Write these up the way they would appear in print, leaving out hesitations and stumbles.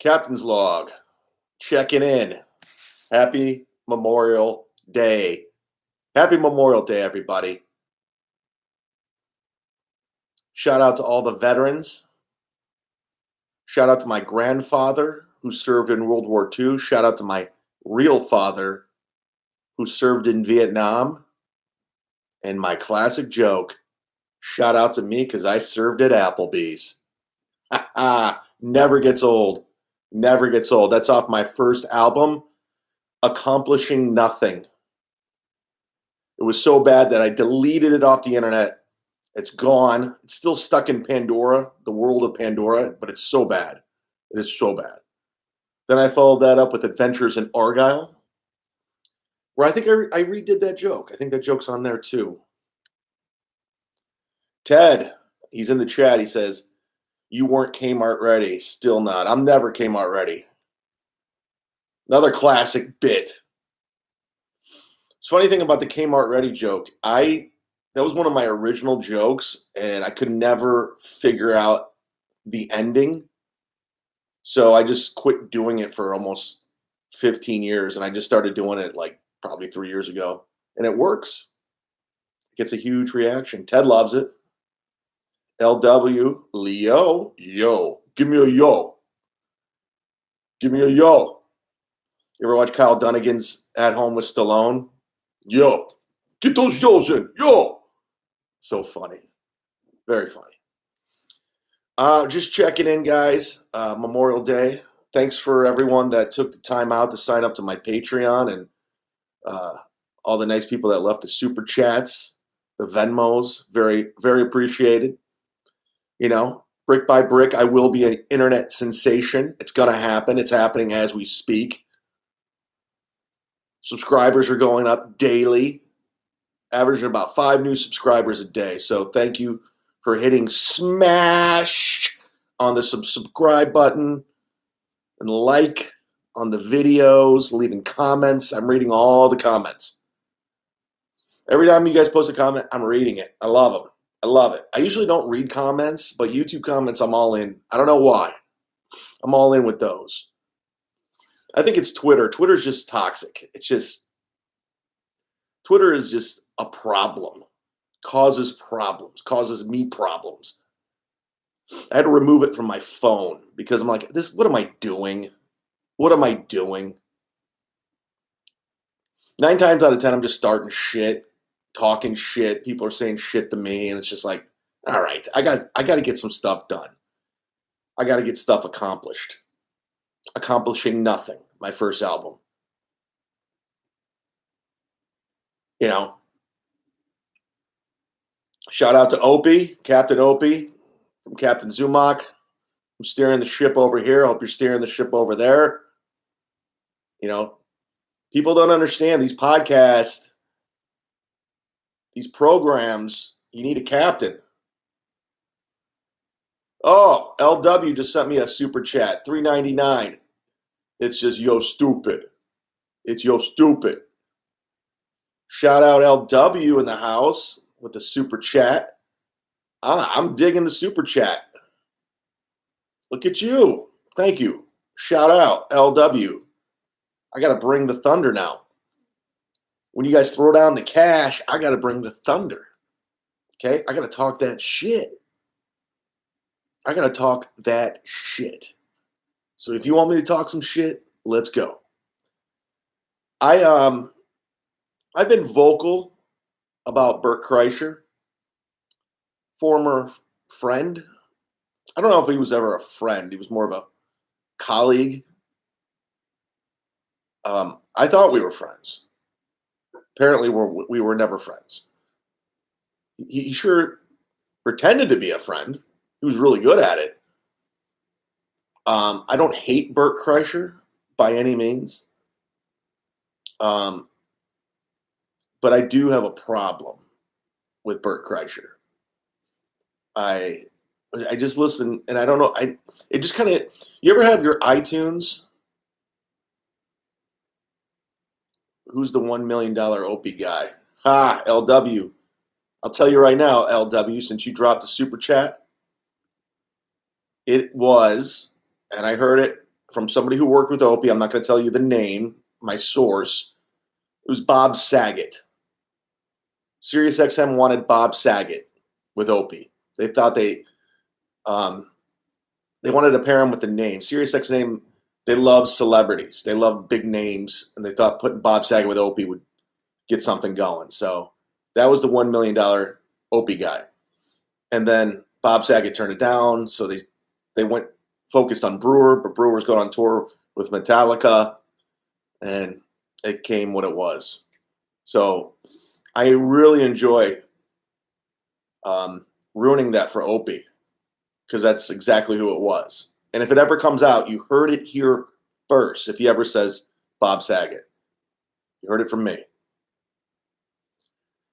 Captain's log, checking in. Happy Memorial Day. Happy Memorial Day, everybody. Shout out to all the veterans. Shout out to my grandfather who served in World War II. Shout out to my real father who served in Vietnam. And my classic joke, shout out to me because I served at Applebee's. Never gets old. Never gets old. That's off my first album, Accomplishing Nothing. It was so bad that I deleted it off the internet. It's gone. It's still stuck in Pandora, the world of Pandora, but it's so bad. It is so bad. Then I followed that up with Adventures in Argyle, where I think I redid that joke. I think that joke's on there too. Ted, he's in the chat. He says, you weren't Kmart ready. Still not. I'm never Kmart ready. Another classic bit. It's funny thing about the Kmart ready joke. That was one of my original jokes, and I could never figure out the ending. So I just quit doing it for almost 15 years, and I just started doing it like probably 3 years ago. And it works. It gets a huge reaction. Ted loves it. LW, Leo, yo. Give me a yo. Give me a yo. You ever watch Kyle Dunnigan's At Home with Stallone? Yo. Get those yo's in. Yo. So funny. Very funny. Just checking in, guys. Memorial Day. Thanks for everyone that took the time out to sign up to my Patreon and all the nice people that left the super chats, the Venmos. Very, very appreciated. You know, brick by brick, I will be an internet sensation. It's going to happen. It's happening as we speak. Subscribers are going up daily, averaging about 5 new subscribers a day. So thank you for hitting smash on the subscribe button and like on the videos, leaving comments. I'm reading all the comments. Every time you guys post a comment, I'm reading it. I love them. I love it. I usually don't read comments, but YouTube comments, I'm all in. I don't know why. I'm all in with those. I think it's Twitter. Twitter's just toxic. Twitter is just a problem. Causes problems. Causes me problems. I had to remove it from my phone because I'm like, what am I doing? What am I doing? 9 times out of 10, I'm just starting shit, talking shit. People are saying shit to me, and it's just like, all right, I got to get some stuff done. I got to get stuff accomplished. Accomplishing Nothing, my first album. You know, shout out to Opie, Captain Opie, from Captain Zumock. I'm steering the ship over here. I hope you're steering the ship over there. You know, people don't understand these podcasts, these programs. You need a captain. Oh, LW just sent me a super chat, $3.99. It's just yo stupid. It's yo stupid. Shout out LW in the house with the super chat. I'm digging the super chat. Look at you. Thank you. Shout out LW. I got to bring the thunder now. When you guys throw down the cash, I got to bring the thunder. Okay? I got to talk that shit. I got to talk that shit. So if you want me to talk some shit, let's go. I've been vocal about Bert Kreischer, former friend. I don't know if he was ever a friend. He was more of a colleague. I thought we were friends. Apparently, we were never friends. He sure pretended to be a friend. He was really good at it. I don't hate Bert Kreischer by any means. But I do have a problem with Bert Kreischer. I just listen, and I don't know. It just kind of. You ever have your iTunes? Who's the $1 million Opie guy? Ha, LW. I'll tell you right now, LW, since you dropped the super chat, it was, and I heard it from somebody who worked with Opie. I'm not going to tell you the name, my source. It was Bob Saget. SiriusXM wanted Bob Saget with Opie. They thought they wanted to pair him with the name. SiriusXM, they love celebrities. They love big names, and they thought putting Bob Saget with Opie would get something going. So that was the $1 million Opie guy. And then Bob Saget turned it down, so they went focused on Brewer, but Brewer was going on tour with Metallica, and it came what it was. So I really enjoy ruining that for Opie, because that's exactly who it was. And if it ever comes out, you heard it here first. If he ever says Bob Saget, you heard it from me.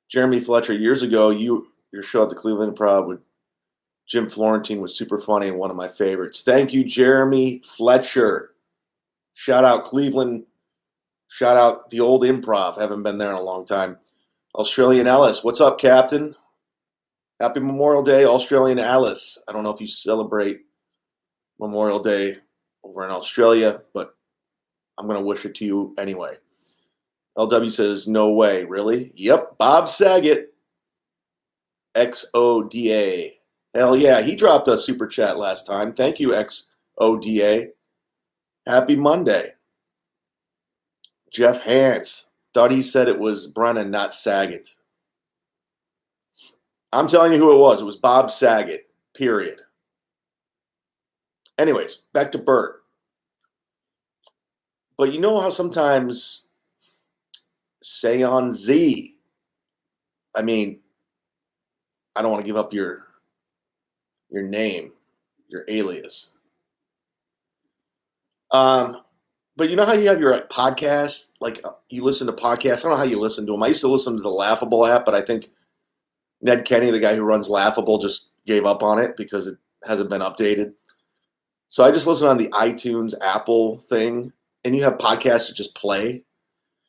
Jeremy Fletcher, years ago, your show at the Cleveland Improv with Jim Florentine was super funny and one of my favorites. Thank you, Jeremy Fletcher. Shout out Cleveland. Shout out the old Improv. Haven't been there in a long time. Australian Ellis, what's up, Captain? Happy Memorial Day, Australian Alice. I don't know if you celebrate Memorial Day over in Australia, but I'm going to wish it to you anyway. LW says, no way. Really? Yep, Bob Saget. XODA. Hell yeah, he dropped a super chat last time. Thank you, XODA. Happy Monday. Jeff Hance. Thought he said it was Brennan, not Saget. I'm telling you who it was. It was Bob Saget, period. Anyways, back to Bert. But you know how sometimes say on Z, I mean, I don't want to give up your name, your alias. But you know how you have your podcast, like you listen to podcasts. I don't know how you listen to them. I used to listen to the Laughable app, but I think Ned Kenny, the guy who runs Laughable, just gave up on it because it hasn't been updated. So I just listen on the iTunes, Apple thing, and you have podcasts that just play.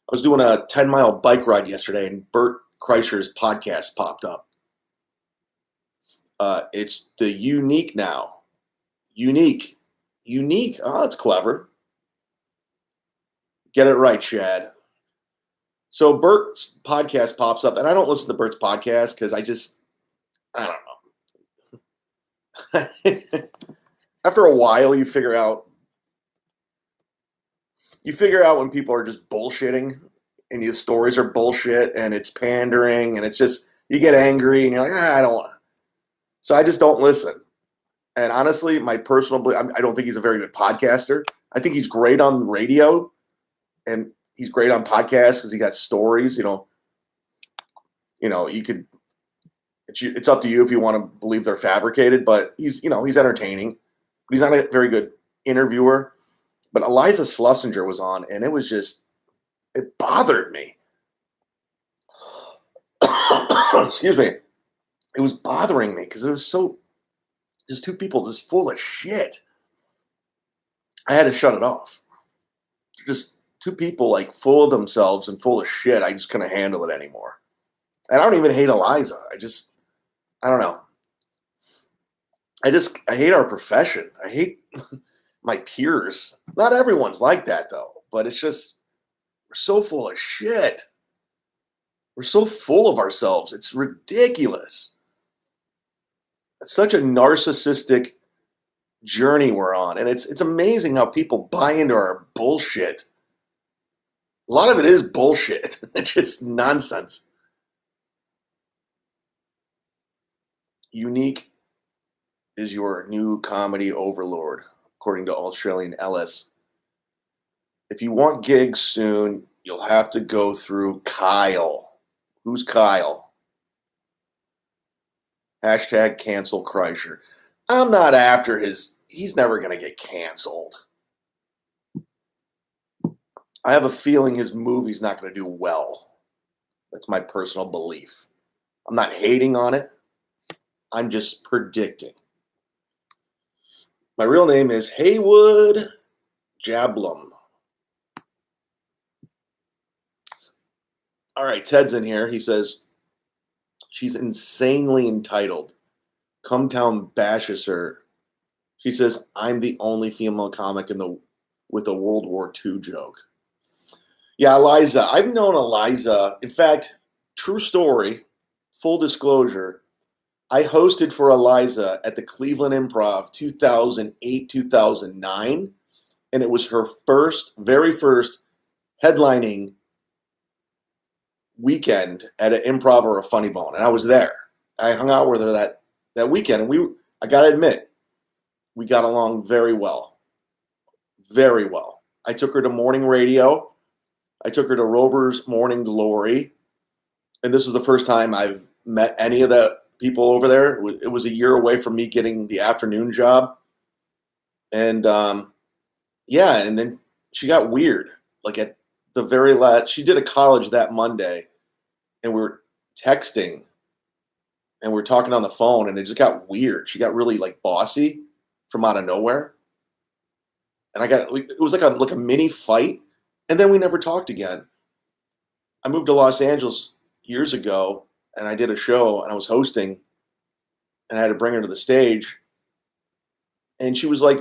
I was doing a 10-mile bike ride yesterday, and Bert Kreischer's podcast popped up. It's the Unique now. Unique. Oh, that's clever. Get it right, Chad. So Bert's podcast pops up, and I don't listen to Bert's podcast because I don't know. After a while, you figure out when people are just bullshitting, and the stories are bullshit, and it's pandering, and it's just, you get angry, and you're like, I don't want to. So I just don't listen. And honestly, my personal belief, I don't think he's a very good podcaster. I think he's great on radio, and he's great on podcasts because he got stories. You could. It's up to you if you want to believe they're fabricated, but he's entertaining. But he's not a very good interviewer. But Eliza Schlesinger was on, and it bothered me. Excuse me. It was bothering me because it was just two people just full of shit. I had to shut it off. Just two people like full of themselves and full of shit. I just couldn't handle it anymore. And I don't even hate Eliza. I don't know. I hate our profession. I hate my peers. Not everyone's like that though, but it's just, we're so full of shit. We're so full of ourselves. It's ridiculous. It's such a narcissistic journey we're on. And it's amazing how people buy into our bullshit. A lot of it is bullshit. It's just nonsense. Unique is your new comedy overlord, according to Australian Ellis. If you want gigs soon, you'll have to go through Kyle. Who's Kyle? Hashtag cancel Kreischer. I'm not after he's never going to get canceled. I have a feeling his movie's not going to do well. That's my personal belief. I'm not hating on it. I'm just predicting. My real name is Haywood Jablum. All right, Ted's in here. He says, she's insanely entitled. Cumtown bashes her. She says, I'm the only female comic in the with a World War II joke. Yeah, Eliza. I've known Eliza. In fact, true story, full disclosure, I hosted for Eliza at the Cleveland Improv 2008, 2009, and it was her very first headlining weekend at an Improv or a Funny Bone, and I was there. I hung out with her that weekend, and I got to admit, we got along very well. Very well. I took her to morning radio. I took her to Rover's Morning Glory. And this was the first time I've met any of the people over there. It was a year away from me getting the afternoon job. And yeah, and then she got weird. Like at the very last, she did a college that Monday, and we were texting and we were talking on the phone, and it just got weird. She got really like bossy from out of nowhere. And it was like a mini fight. And then we never talked again. I moved to Los Angeles years ago, and I did a show, and I was hosting, and I had to bring her to the stage. And she was like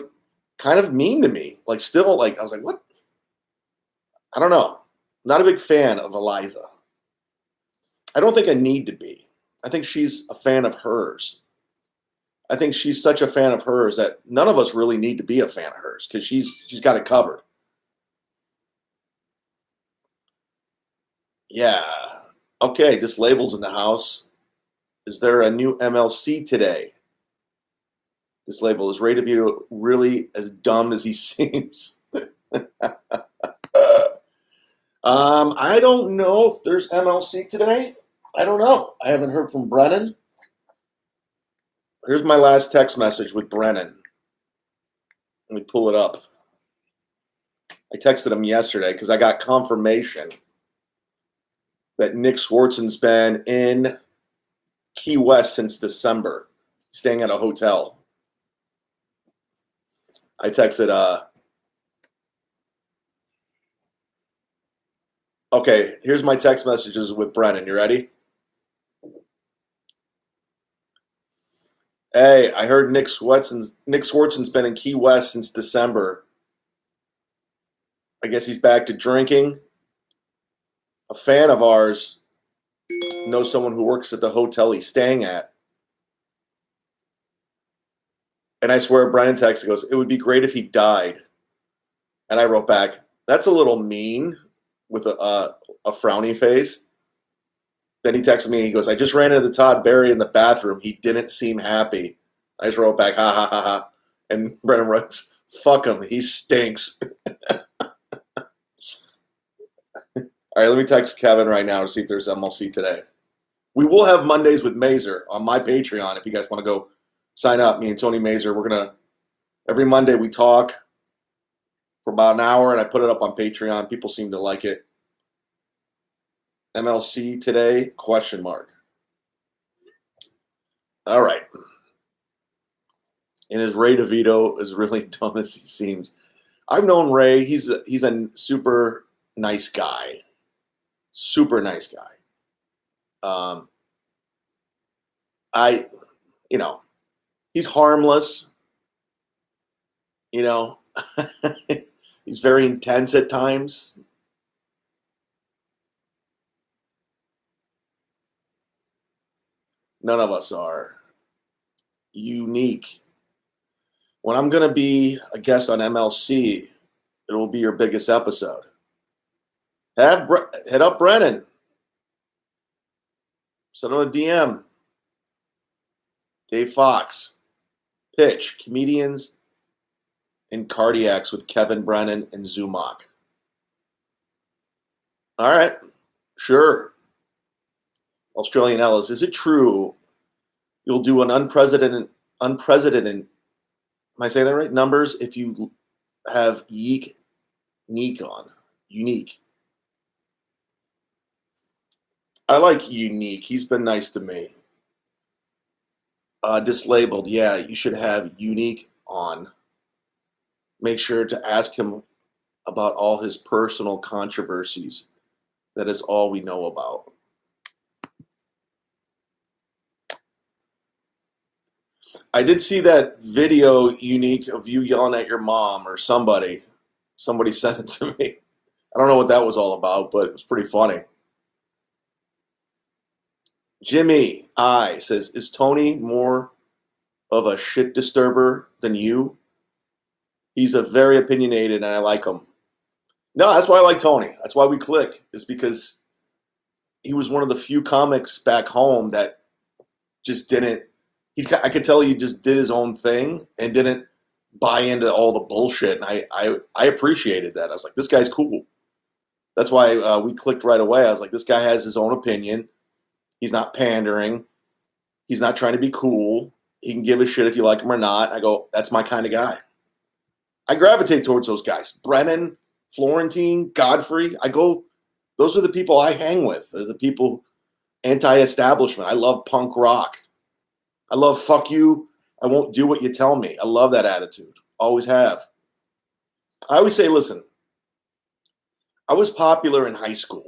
kind of mean to me. Like still like I was like, what? I don't know. Not a big fan of Eliza. I don't think I need to be. I think she's a fan of hers. I think she's such a fan of hers that none of us really need to be a fan of hers because she's got it covered. Yeah. Okay, this label's in the house. Is there a new MLC today? This label is Ray DeVito really as dumb as he seems. I don't know if there's MLC today. I don't know. I haven't heard from Brennan. Here's my last text message with Brennan. Let me pull it up. I texted him yesterday because I got confirmation that Nick Swartzen's been in Key West since December, staying at a hotel. I texted, okay, here's my text messages with Brennan. You ready? Hey, I heard Nick Swartzen's been in Key West since December. I guess he's back to drinking. A fan of ours knows someone who works at the hotel he's staying at. And I swear Brennan texted, goes, it would be great if he died. And I wrote back, that's a little mean, with a frowny face. Then he texted me, he goes, I just ran into Todd Barry in the bathroom. He didn't seem happy. I just wrote back, ha, ha, ha, ha. And Brennan writes, fuck him, he stinks. All right, let me text Kevin right now to see if there's MLC today. We will have Mondays with Mazer on my Patreon if you guys want to go sign up. Me and Tony Mazer, every Monday we talk for about an hour, and I put it up on Patreon. People seem to like it. MLC today, ? All right. And is Ray DeVito as really dumb as he seems? I've known Ray. He's a super nice guy. Super nice guy. He's harmless. He's very intense at times. None of us are. Unique. When I'm going to be a guest on MLC, it will be your biggest episode. Hit up Brennan. Send him a DM. Dave Fox. Pitch. Comedians and Cardiacs with Kevin Brennan and Zumach. All right. Sure. Australian Ellis. Is it true you'll do an unprecedented, am I saying that right? Numbers if you have Yeek on. Unique. I like Unique. He's been nice to me. Dislabeled. Yeah, you should have Unique on. Make sure to ask him about all his personal controversies. That is all we know about. I did see that video, Unique, of you yelling at your mom or somebody. Somebody sent it to me. I don't know what that was all about, but it was pretty funny. Jimmy I says, is Tony more of a shit disturber than you? He's a very opinionated and I like him. No, that's why I like Tony. That's why we click, is because he was one of the few comics back home that just didn't, I could tell he just did his own thing and didn't buy into all the bullshit. And I appreciated that. I was like, this guy's cool. That's why we clicked right away. I was like, this guy has his own opinion. He's not pandering. He's not trying to be cool. He can give a shit if you like him or not. I go, that's my kind of guy. I gravitate towards those guys. Brennan, Florentine, Godfrey. Those are the people I hang with. They're the people anti-establishment. I love punk rock. I love fuck you. I won't do what you tell me. I love that attitude. Always have. I always say, listen, I was popular in high school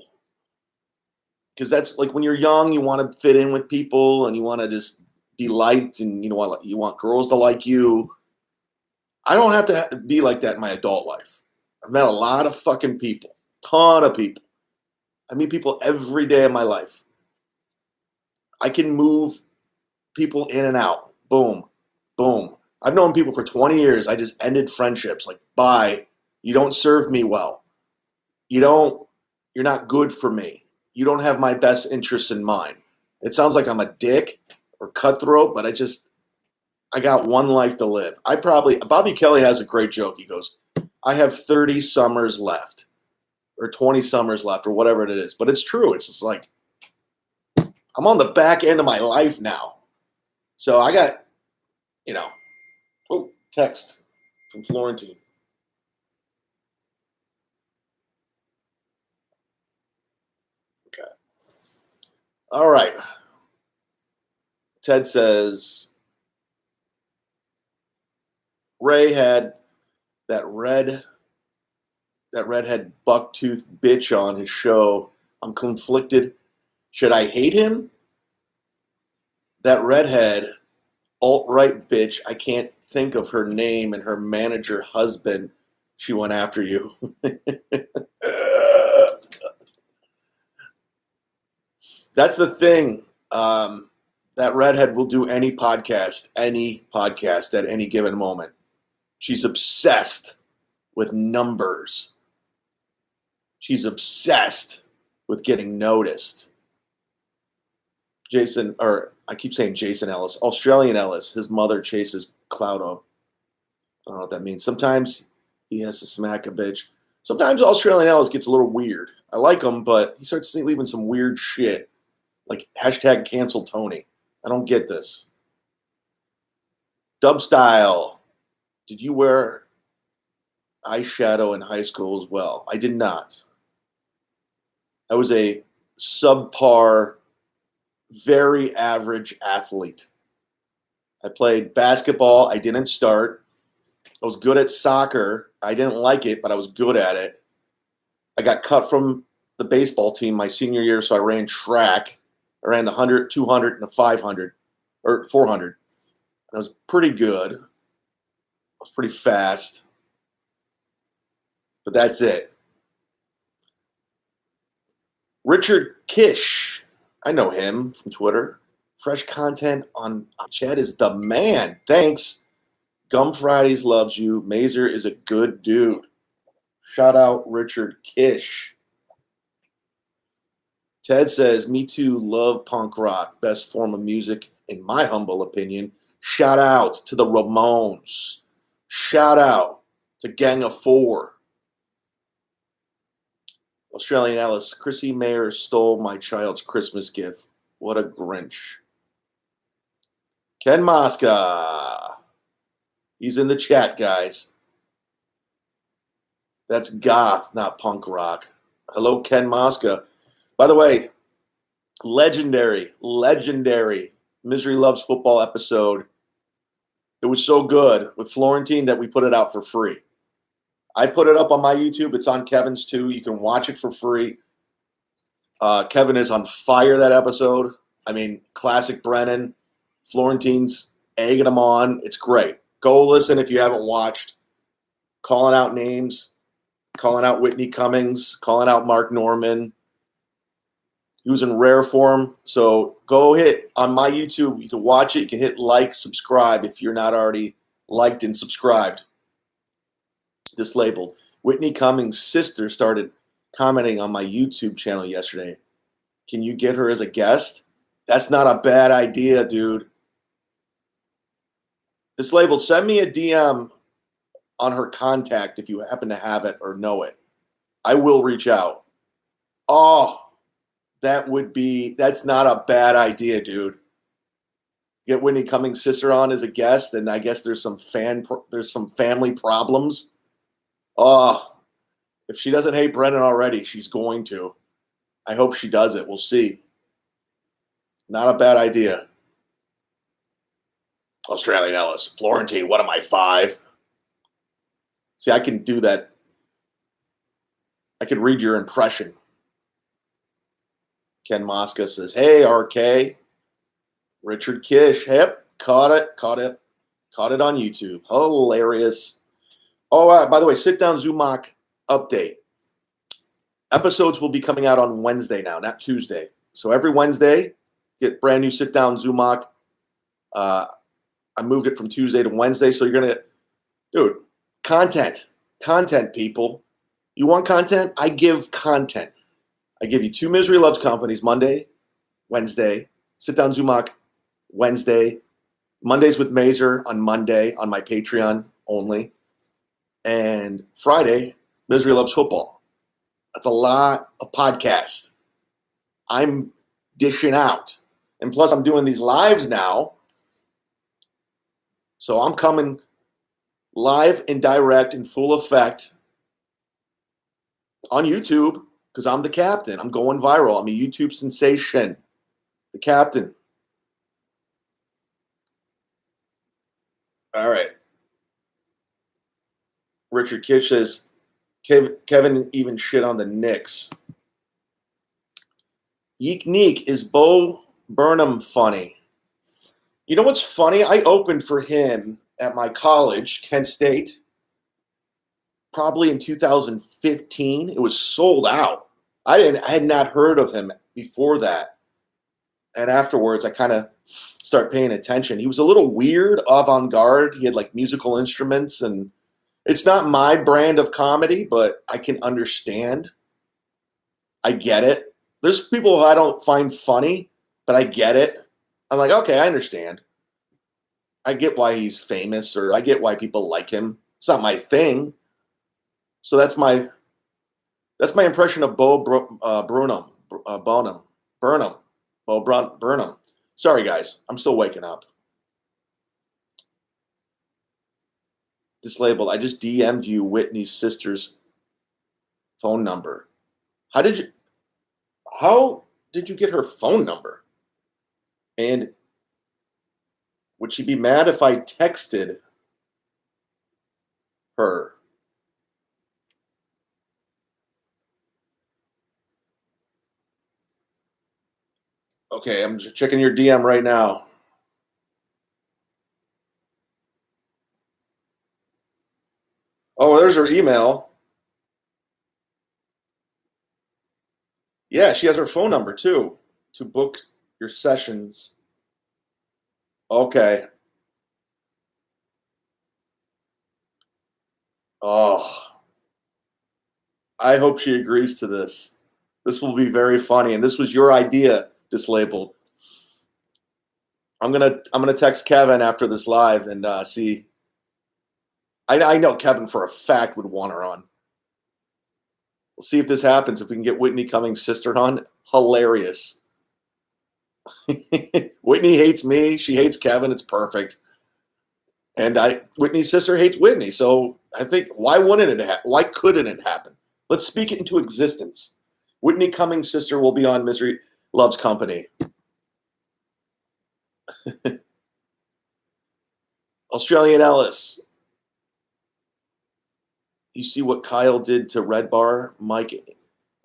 because that's like when you're young, you want to fit in with people and you want to just be liked and you want girls to like you. I don't have to be like that in my adult life. I've met a lot of fucking people, ton of people. I meet people every day of my life. I can move people in and out. Boom, boom. I've known people for 20 years. I just ended friendships. Like, bye. You don't serve me well. You're not good for me. You don't have my best interests in mind. It sounds like I'm a dick or cutthroat, but I got one life to live. Bobby Kelly has a great joke. He goes, I have 30 summers left or 20 summers left or whatever it is. But it's true. It's just like, I'm on the back end of my life now. So I got, text from Florentine. Okay. All right. Ted says, Ray had that redhead bucktooth bitch on his show. I'm conflicted. Should I hate him? That redhead alt-right bitch, I can't think of her name, and her manager husband, she went after you. That's the thing. That redhead will do any podcast at any given moment. She's obsessed with numbers. She's obsessed with getting noticed. I keep saying Jason Ellis, Australian Ellis. His mother chases clout on. I don't know what that means. Sometimes he has to smack a bitch. Sometimes Australian Ellis gets a little weird. I like him, but he starts leaving some weird shit. Like hashtag cancel Tony. I don't get this. Dub Style. Did you wear eyeshadow in high school as well? I did not. I was a subpar, very average athlete. I played basketball. I didn't start. I was good at soccer. I didn't like it, but I was good at it. I got cut from the baseball team my senior year, so I ran track. I ran the 100, 200, and the 500, or 400. I was pretty good. I was pretty fast. But that's it. Richard Kish. I know him from Twitter. Fresh content on Chad is the man. Thanks. Gum Fridays loves you. Mazer is a good dude. Shout out Richard Kish. Ted says, me too, love punk rock. Best form of music, in my humble opinion. Shout out to the Ramones. Shout out to Gang of Four. Australian Ellis, Chrissy Mayer stole my child's Christmas gift. What a Grinch. Ken Mosca. He's in the chat, guys. That's goth, not punk rock. Hello, Ken Mosca. By the way, legendary Misery Loves Football episode. It was so good with Florentine that we put it out for free. I put it up on my YouTube. It's on Kevin's too. You can watch it for free. Kevin is on fire that episode. I mean, classic Brennan. Florentine's egging him on. It's great. Go listen if you haven't watched. Calling out names. calling out Whitney Cummings, calling out Mark Norman. He was in rare form. So go hit on my YouTube. You can watch it. You can hit like, subscribe if you're not already liked and subscribed. Dislabeled. Whitney Cummings' sister started commenting on my YouTube channel yesterday. Can you get her as a guest? That's not a bad idea, dude. Dislabeled, send me a DM on her contact if you happen to have it or know it. I will reach out. Oh, that's not a bad idea, dude. Get Whitney Cummings' sister on as a guest, and I guess there's some family problems. Oh, if she doesn't hate Brennan already, she's going to. I hope she does it. We'll see. Not a bad idea. Australian Ellis. Florentine, what am I, 5? See, I can do that. I can read your impression. Ken Mosca says, hey, RK. Richard Kish. Yep, caught it on YouTube. Hilarious. Oh, by the way, Sit Down Zumach update. Episodes will be coming out on Wednesday now, not Tuesday. So every Wednesday, get brand new Sit Down Zumach. I moved it from Tuesday to Wednesday, so you're going to, dude, content, people. You want content? I give content. I give you 2 Misery Loves Companies, Monday, Wednesday, Sit Down Zumach, Wednesday, Mondays with Mazer on Monday on my Patreon only, and Friday, Misery Loves Football. That's a lot of podcast. I'm dishing out. And plus, I'm doing these lives now. So I'm coming live and direct in full effect on YouTube because I'm the captain. I'm going viral. I'm a YouTube sensation. The captain. All right. Richard Kitch says, Kevin even shit on the Knicks. Yeek Neek, is Bo Burnham funny? You know what's funny? I opened for him at my college, Kent State, probably in 2015. It was sold out. I had not heard of him before that. And afterwards, I kind of started paying attention. He was a little weird, avant-garde. He had like musical instruments, and it's not my brand of comedy, but I can understand. I get it. There's people I don't find funny, but I get it. I'm like, okay, I understand. I get why he's famous, or I get why people like him. It's not my thing. So that's my impression of Bo Burnham. Sorry, guys. I'm still waking up. Dislabeled. I just DM'd you Whitney's sister's phone number. How did you get her phone number? And would she be mad if I texted her? Okay, I'm just checking your DM right now. Oh, there's her email. Yeah, she has her phone number too to book your sessions. Okay. Oh, I hope she agrees to this. This will be very funny, and this was your idea, Dislabeled. I'm gonna text Kevin after this live and see. I know Kevin for a fact would want her on. We'll see if this happens. If we can get Whitney Cummings' sister on, hilarious. Whitney hates me. She hates Kevin. It's perfect. And Whitney's sister hates Whitney. So I think, why wouldn't it happen? Why couldn't it happen? Let's speak it into existence. Whitney Cummings' sister will be on Misery Loves Company. Australian Ellis. You see what Kyle did to Red Bar? Mike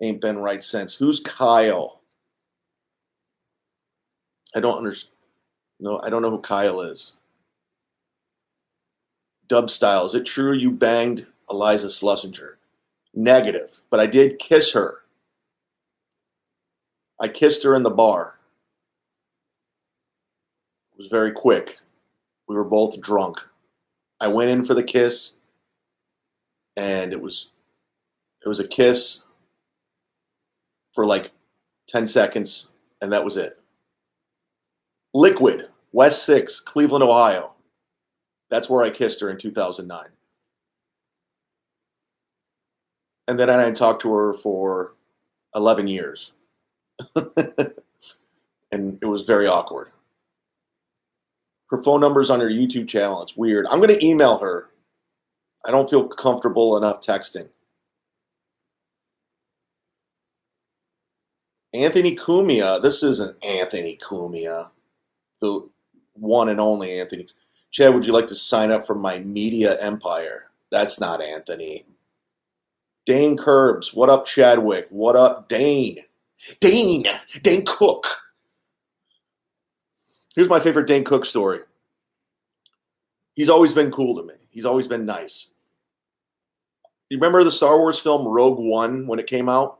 ain't been right since. Who's Kyle? I don't understand. No, I don't know who Kyle is. Dub Style. Is it true you banged Eliza Schlesinger? Negative. But I did kiss her. I kissed her in the bar. It was very quick. We were both drunk. I went in for the kiss, and it was a kiss for like 10 seconds, and that was it. Liquid, West 6, Cleveland, Ohio. That's where I kissed her in 2009. And then I talked to her for 11 years. And it was very awkward. Her phone number's on her YouTube channel. It's weird. I'm going to email her. I don't feel comfortable enough texting. Anthony Cumia. This isn't Anthony Cumia. The one and only Anthony. Chad, would you like to sign up for my media empire? That's not Anthony. Dane Curbs. What up, Chadwick? What up, Dane? Dane Cook. Here's my favorite Dane Cook story. He's always been cool to me. He's always been nice. You remember the Star Wars film Rogue One when it came out?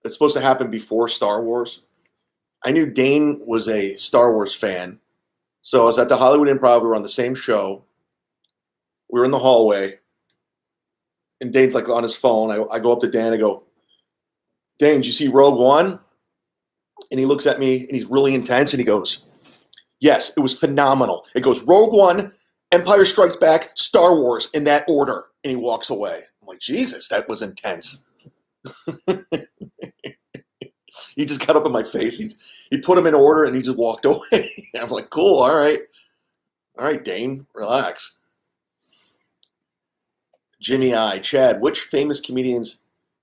It's supposed to happen before Star Wars. I knew Dane was a Star Wars fan. So I was at the Hollywood Improv. We were on the same show. We were in the hallway. And Dane's like on his phone. I go up to Dan. I go, Dane, did you see Rogue One? And he looks at me and he's really intense and he goes, yes, it was phenomenal. It goes Rogue One, Empire Strikes Back, Star Wars in that order. And he walks away. I'm like, Jesus, that was intense. He just got up in my face. He put them in order and he just walked away. I was like, cool, all right. All right, Dane, relax. Jimmy I. Chad, which famous comedians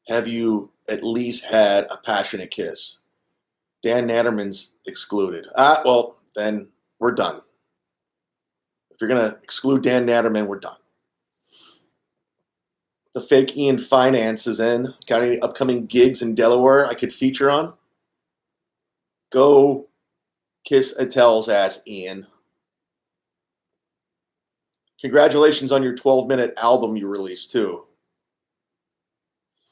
have you at least had a passionate kiss? Dan Natterman's excluded. Well, then we're done. If you're going to exclude Dan Natterman, we're done. The fake Ian Finance is in. Got any upcoming gigs in Delaware I could feature on? Go kiss Attell's ass, Ian. Congratulations on your 12-minute album you released, too.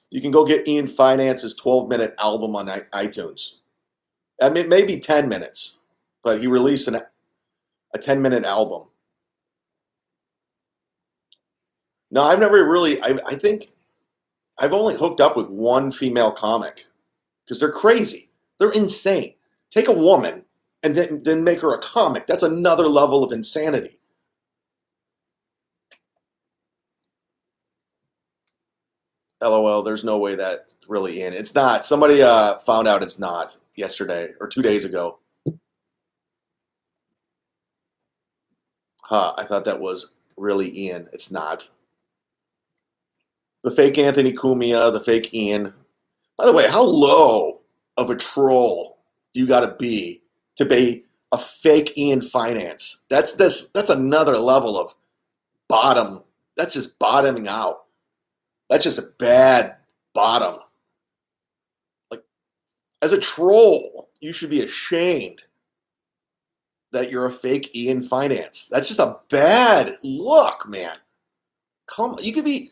You can go get Ian Finance's 12-minute album on iTunes. I mean, maybe 10 minutes, but he released a 10-minute album. No, I've never really, I think I've only hooked up with one female comic because they're crazy. They're insane. Take a woman and then make her a comic. That's another level of insanity. LOL, there's no way that's really in. It's not. Somebody found out it's not yesterday or 2 days ago. I thought that was really Ian. It's not. The fake Anthony Cumia, the fake Ian. By the way, how low of a troll do you got to be a fake Ian Finance? That's another level of bottom. That's just bottoming out. That's just a bad bottom. Like, as a troll, you should be ashamed that you're a fake Ian Finance. That's just a bad look, man. Come on, you could be.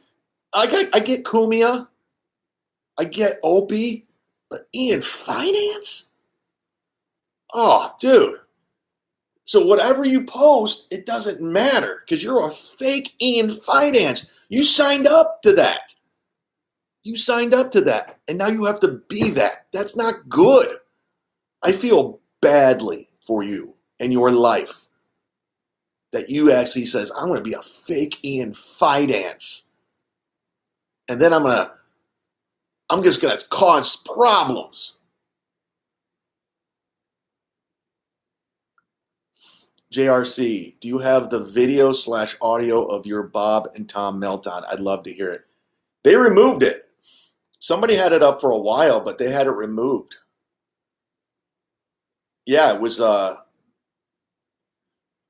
I get Cumia, I get Opie, but Ian Finance? Oh, dude. So whatever you post, it doesn't matter because you're a fake Ian Finance. You signed up to that. You signed up to that, and now you have to be that. That's not good. I feel badly for you and your life that you actually says, I'm going to be a fake Ian Finance. And then I'm just going to cause problems. JRC, do you have the video/audio of your Bob and Tom meltdown? I'd love to hear it. They removed it. Somebody had it up for a while, but they had it removed. Yeah, it was,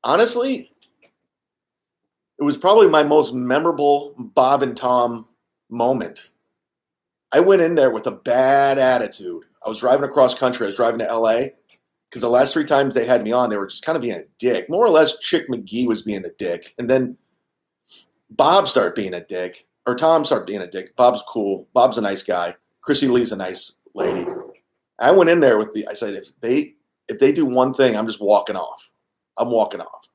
honestly, it was probably my most memorable Bob and Tom moment. I went in there with a bad attitude. I was driving across country. I was driving to LA because the last 3 times they had me on, they were just kind of being a dick. More or less, Chick McGee was being a dick. And then Bob started being a dick. or Tom started being a dick. Bob's cool. Bob's a nice guy. Chrissy Lee's a nice lady. I went in there I said, if they do one thing, I'm just walking off. I'm walking off.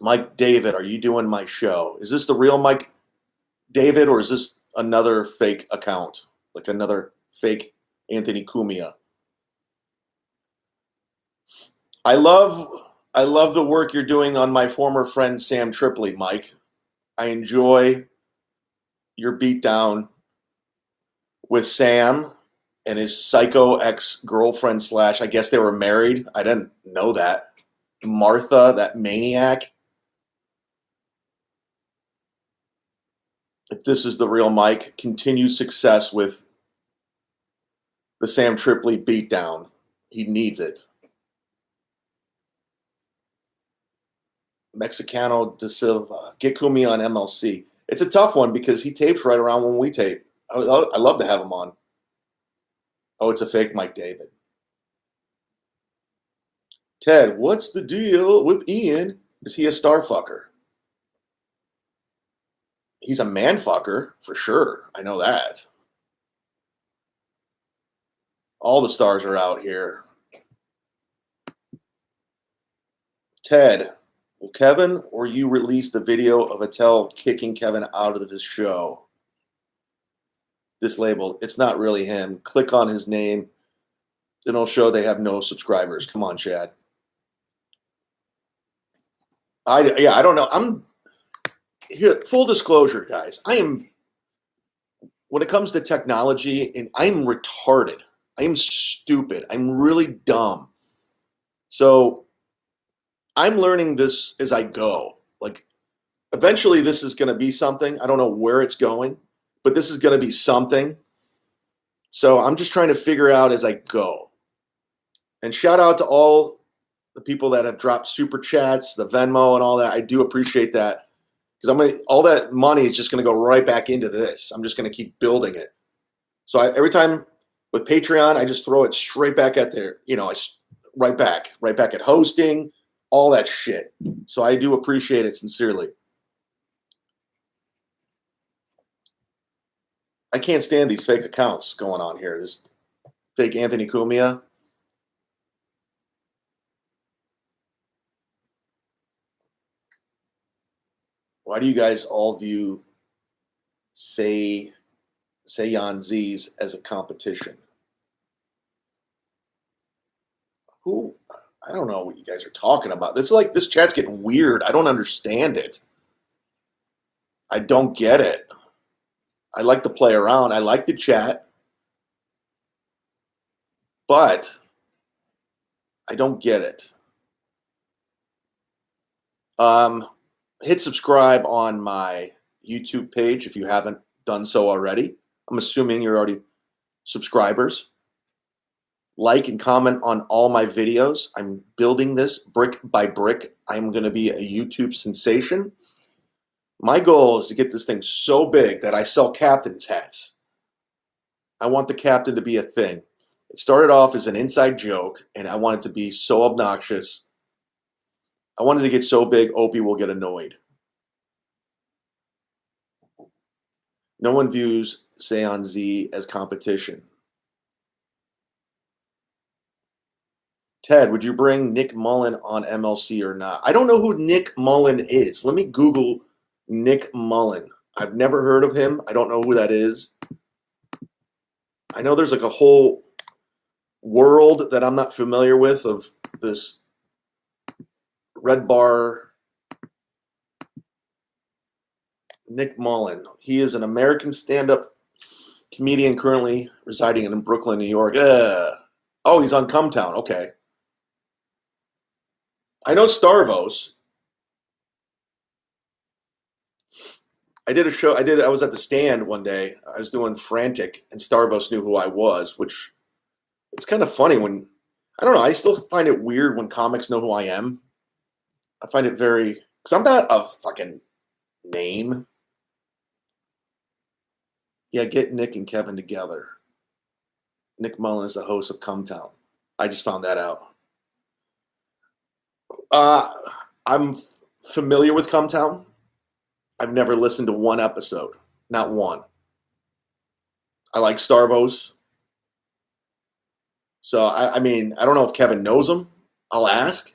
Mike David, are you doing my show? Is this the real Mike David, or is this another fake account? Like another fake Anthony Cumia? I love the work you're doing on my former friend Sam Tripoli, Mike. I enjoy your beatdown with Sam and his psycho ex-girlfriend / I guess they were married. I didn't know that. Martha, that maniac. If this is the real Mike, continue success with the Sam Tripoli beatdown. He needs it. Mexicano de Silva, get Kumi on MLC. It's a tough one because he tapes right around when we tape. I love to have him on. Oh, it's a fake Mike David. Ted, what's the deal with Ian? Is he a star fucker? He's a man fucker, for sure. I know that. All the stars are out here. Ted, will Kevin or you release the video of Attell kicking Kevin out of his show? This label, it's not really him. Click on his name. It'll show they have no subscribers. Come on, Chad. I don't know. I'm here. Full disclosure, guys. When it comes to technology, and I'm retarded. I am stupid. I'm really dumb. So I'm learning this as I go. Like, eventually this is going to be something. I don't know where it's going, but this is going to be something. So I'm just trying to figure out as I go. And shout out to all the people that have dropped super chats, the Venmo and all that. I do appreciate that, because all that money is just going to go right back into this. I'm just going to keep building it. So every time with Patreon, I just throw it straight back at there. Right back at hosting, all that shit. So I do appreciate it sincerely. I can't stand these fake accounts going on here. This fake Anthony Cumia. Why do you guys all view Say Yan Z's as a competition? Who? I don't know what you guys are talking about. This chat's getting weird. I don't understand it. I don't get it. I like to play around. I like to chat. But I don't get it. Hit subscribe on my YouTube page if you haven't done so already. I'm assuming you're already subscribers. Like and comment on all my videos. I'm building this brick by brick. I'm going to be a YouTube sensation. My goal is to get this thing so big that I sell captain's hats. I want the captain to be a thing. It started off as an inside joke, and I want it to be so obnoxious. I wanted to get so big, Opie will get annoyed. No one views Seon Z as competition. Ted, would you bring Nick Mullen on MLC or not? I don't know who Nick Mullen is. Let me Google Nick Mullen. I've never heard of him. I don't know who that is. I know there's like a whole world that I'm not familiar with of this red bar. Nick Mullen. He is an American stand-up comedian currently residing in Brooklyn, New York. Oh, he's on Cumtown. Okay. I know Starvos. I did a show. I was at the stand one day. I was doing Frantic, and Starvos knew who I was, which it's kind of funny when, I don't know, I still find it weird when comics know who I am. I find it very, because I'm not a fucking name. Yeah, get Nick and Kevin together. Nick Mullen is the host of Cumtown. I just found that out. I'm familiar with Cumtown. I've never listened to one episode, not one. I like Starvos. So, I mean, I don't know if Kevin knows him. I'll ask.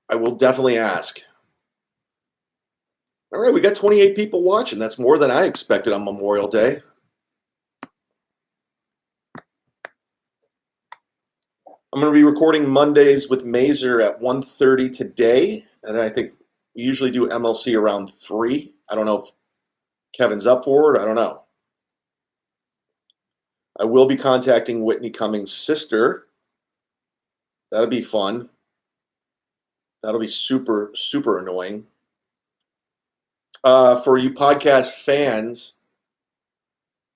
I will definitely ask. All right, we got 28 people watching. That's more than I expected on Memorial Day. I'm going to be recording Mondays with Mazer at 1:30 today, and then I think we usually do MLC around 3. I don't know if Kevin's up for it. I don't know. I will be contacting Whitney Cummings' sister. That'll be fun. That'll be super, super annoying. For you podcast fans,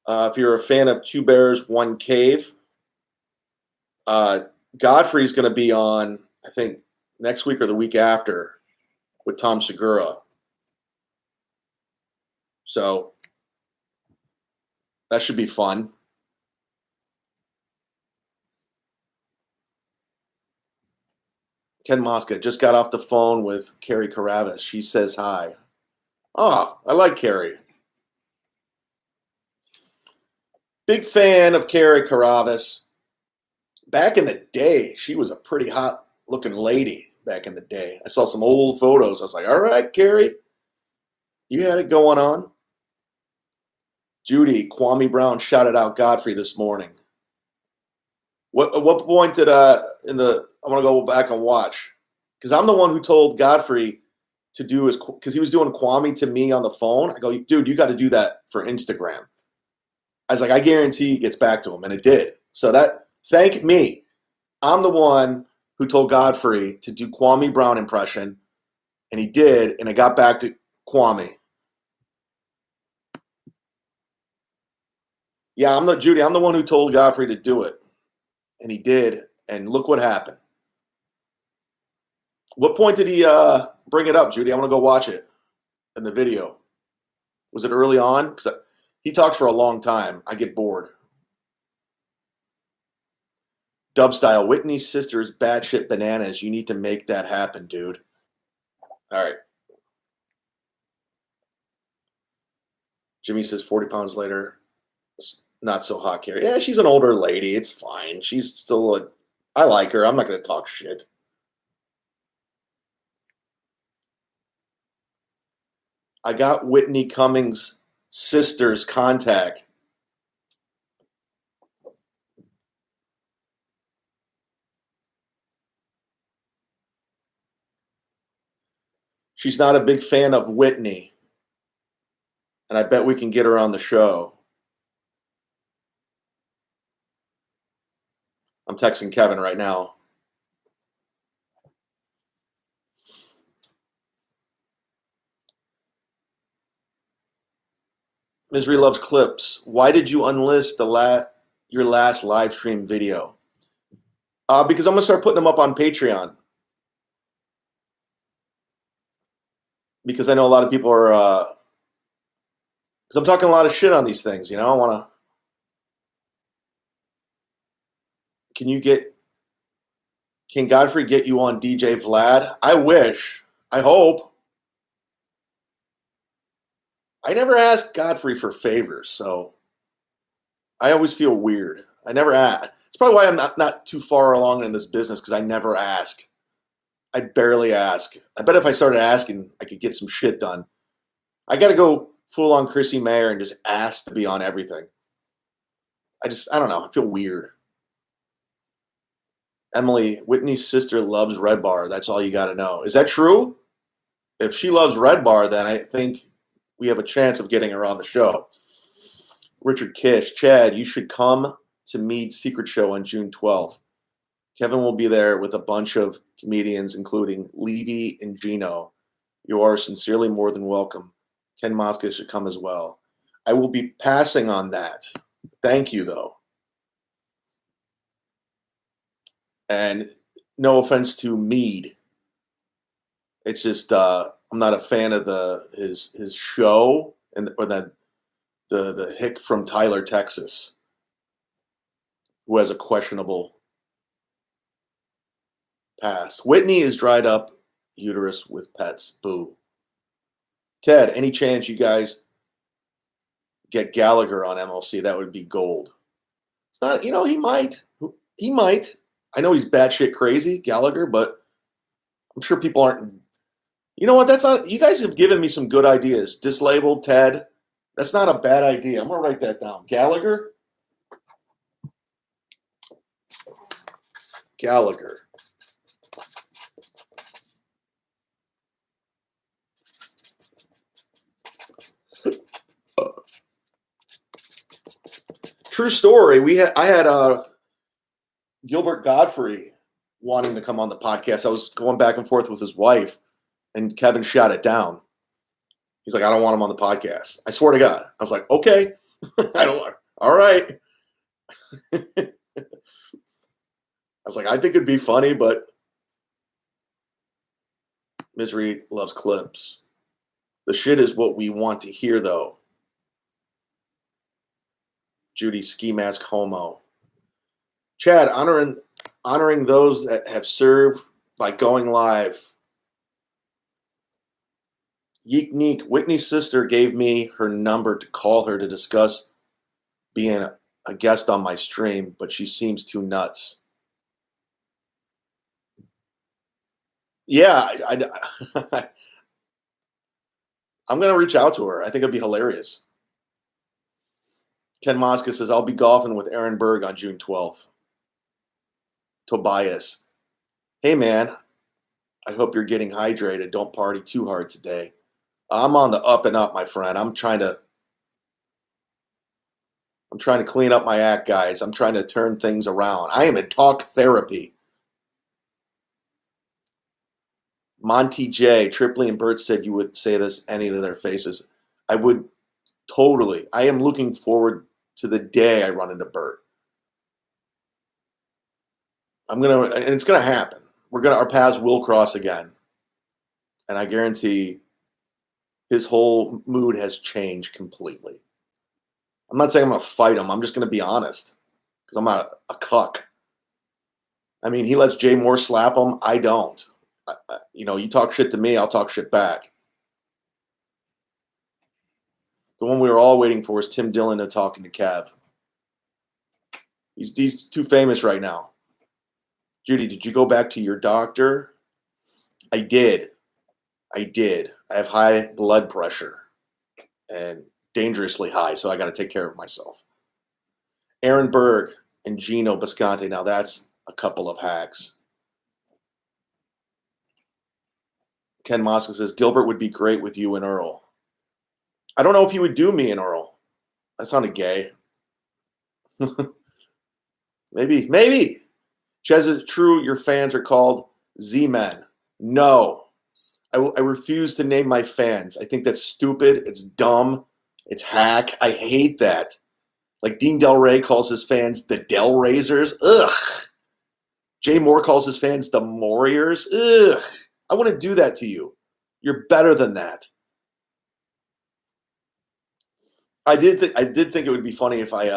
if you're a fan of Two Bears, One Cave, Godfrey's going to be on, I think, next week or the week after with Tom Segura. So that should be fun. Ken Mosca just got off the phone with Carrie Caravis. She says hi. Oh, I like Carrie. Big fan of Carrie Caravis. Back in the day, she was a pretty hot looking lady back in the day. I saw some old photos. I was like, all right, Carrie, you had it going on. Judy, Kwame Brown shouted out Godfrey this morning. What point did I'm gonna go back and watch, because I'm the one who told Godfrey to do his, because he was doing Kwame to me on the phone. I go, dude, you got to do that for Instagram. I was like, I guarantee he gets back to him, and it did. So that, thank me. I'm the one who told Godfrey to do Kwame Brown impression, and he did, and it got back to Kwame. Yeah, Judy, I'm the one who told Godfrey to do it, and he did, and look what happened. What point did he bring it up, Judy? I'm gonna go watch it in the video. Was it early on? Because he talks for a long time. I get bored. Dub style, Whitney's sister's batshit bananas. You need to make that happen, dude. All right. Jimmy says 40 pounds later, not so hot, Carrie. Yeah, she's an older lady. It's fine. She's still I like her. I'm not going to talk shit. I got Whitney Cummings' sister's contact. She's not a big fan of Whitney, and I bet we can get her on the show. I'm texting Kevin right now. Misery loves clips. Why did you unlist your last live stream video? Because I'm gonna start putting them up on Patreon. Because I know a lot of people are. Because I'm talking a lot of shit on these things, you know. I want to. Can Godfrey get you on DJ Vlad? I wish. I hope. I never ask Godfrey for favors, so I always feel weird. I never ask. It's probably why I'm not too far along in this business, because I never ask. I barely ask. I bet if I started asking, I could get some shit done. I got to go full on Chrissy Mayer and just ask to be on everything. I don't know. I feel weird. Emily, Whitney's sister loves Red Bar. That's all you got to know. Is that true? If she loves Red Bar, then I think we have a chance of getting her on the show. Richard Kish, Chad, you should come to Mead's Secret Show on June 12th. Kevin will be there with a bunch of comedians, including Levy and Gino. You are sincerely more than welcome. Ken Mosca should come as well. I will be passing on that. Thank you, though. And no offense to Mead. It's just I'm not a fan of his show or the hick from Tyler, Texas, who has a questionable Pass. Whitney is dried up uterus with pets. Boo. Ted, any chance you guys get Gallagher on MLC? That would be gold. It's not, he might. He might. I know he's batshit crazy, Gallagher, but I'm sure people aren't. You know what? That's not. You guys have given me some good ideas. Dislabeled Ted. That's not a bad idea. I'm gonna write that down. Gallagher. Gallagher. True story. I had Gilbert Godfrey wanting to come on the podcast. I was going back and forth with his wife, and Kevin shot it down. He's like, I don't want him on the podcast. I swear to God. I was like, okay. I don't. All right. I was like, I think it'd be funny, but Misery loves clips. The shit is what we want to hear, though. Judy, ski mask homo. Chad, honoring those that have served by going live. Yeek Neek, Whitney's sister gave me her number to call her to discuss being a guest on my stream, but she seems too nuts. Yeah, I'm going to reach out to her. I think it'd be hilarious. Ken Mosca says, I'll be golfing with Aaron Berg on June 12th. Tobias, hey man, I hope you're getting hydrated. Don't party too hard today. I'm on the up and up, my friend. I'm trying to clean up my act, guys. I'm trying to turn things around. I am in talk therapy. Monty J, Tripley and Bert said you would say this any of their faces. I would totally. I am looking forward to the day I run into Bert. And it's gonna happen. Our paths will cross again. And I guarantee his whole mood has changed completely. I'm not saying I'm gonna fight him. I'm just gonna be honest. Because I'm not a cuck. I mean, he lets Jay Moore slap him. I don't. You talk shit to me, I'll talk shit back. The one we were all waiting for is Tim Dillon talking to Kev. He's too famous right now. Judy, did you go back to your doctor? I did. I have high blood pressure and dangerously high, so I got to take care of myself. Aaron Berg and Gino Bisconte. Now that's a couple of hacks. Ken Mosca says, Gilbert would be great with you and Earl. I don't know if he would do me and Earl. That sounded gay. Maybe. Chez, is it true your fans are called Z-Men? No. I refuse to name my fans. I think that's stupid. It's dumb. It's hack. I hate that. Like Dean Del Rey calls his fans the Del Raisers. Ugh. Jay Moore calls his fans the Moriers. Ugh. I wouldn't do that to you. You're better than that. I did think it would be funny if I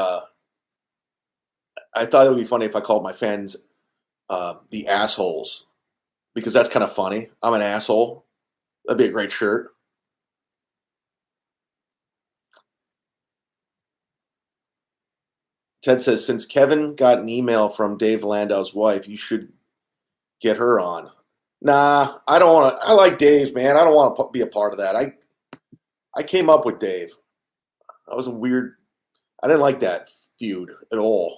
thought it would be funny if I called my fans the assholes, because that's kind of funny. I'm an asshole. That'd be a great shirt. Ted says, since Kevin got an email from Dave Landau's wife, you should get her on. Nah, I don't want to. I like Dave, man. I don't want to be a part of that. I came up with Dave. That was a weird. I didn't like that feud at all.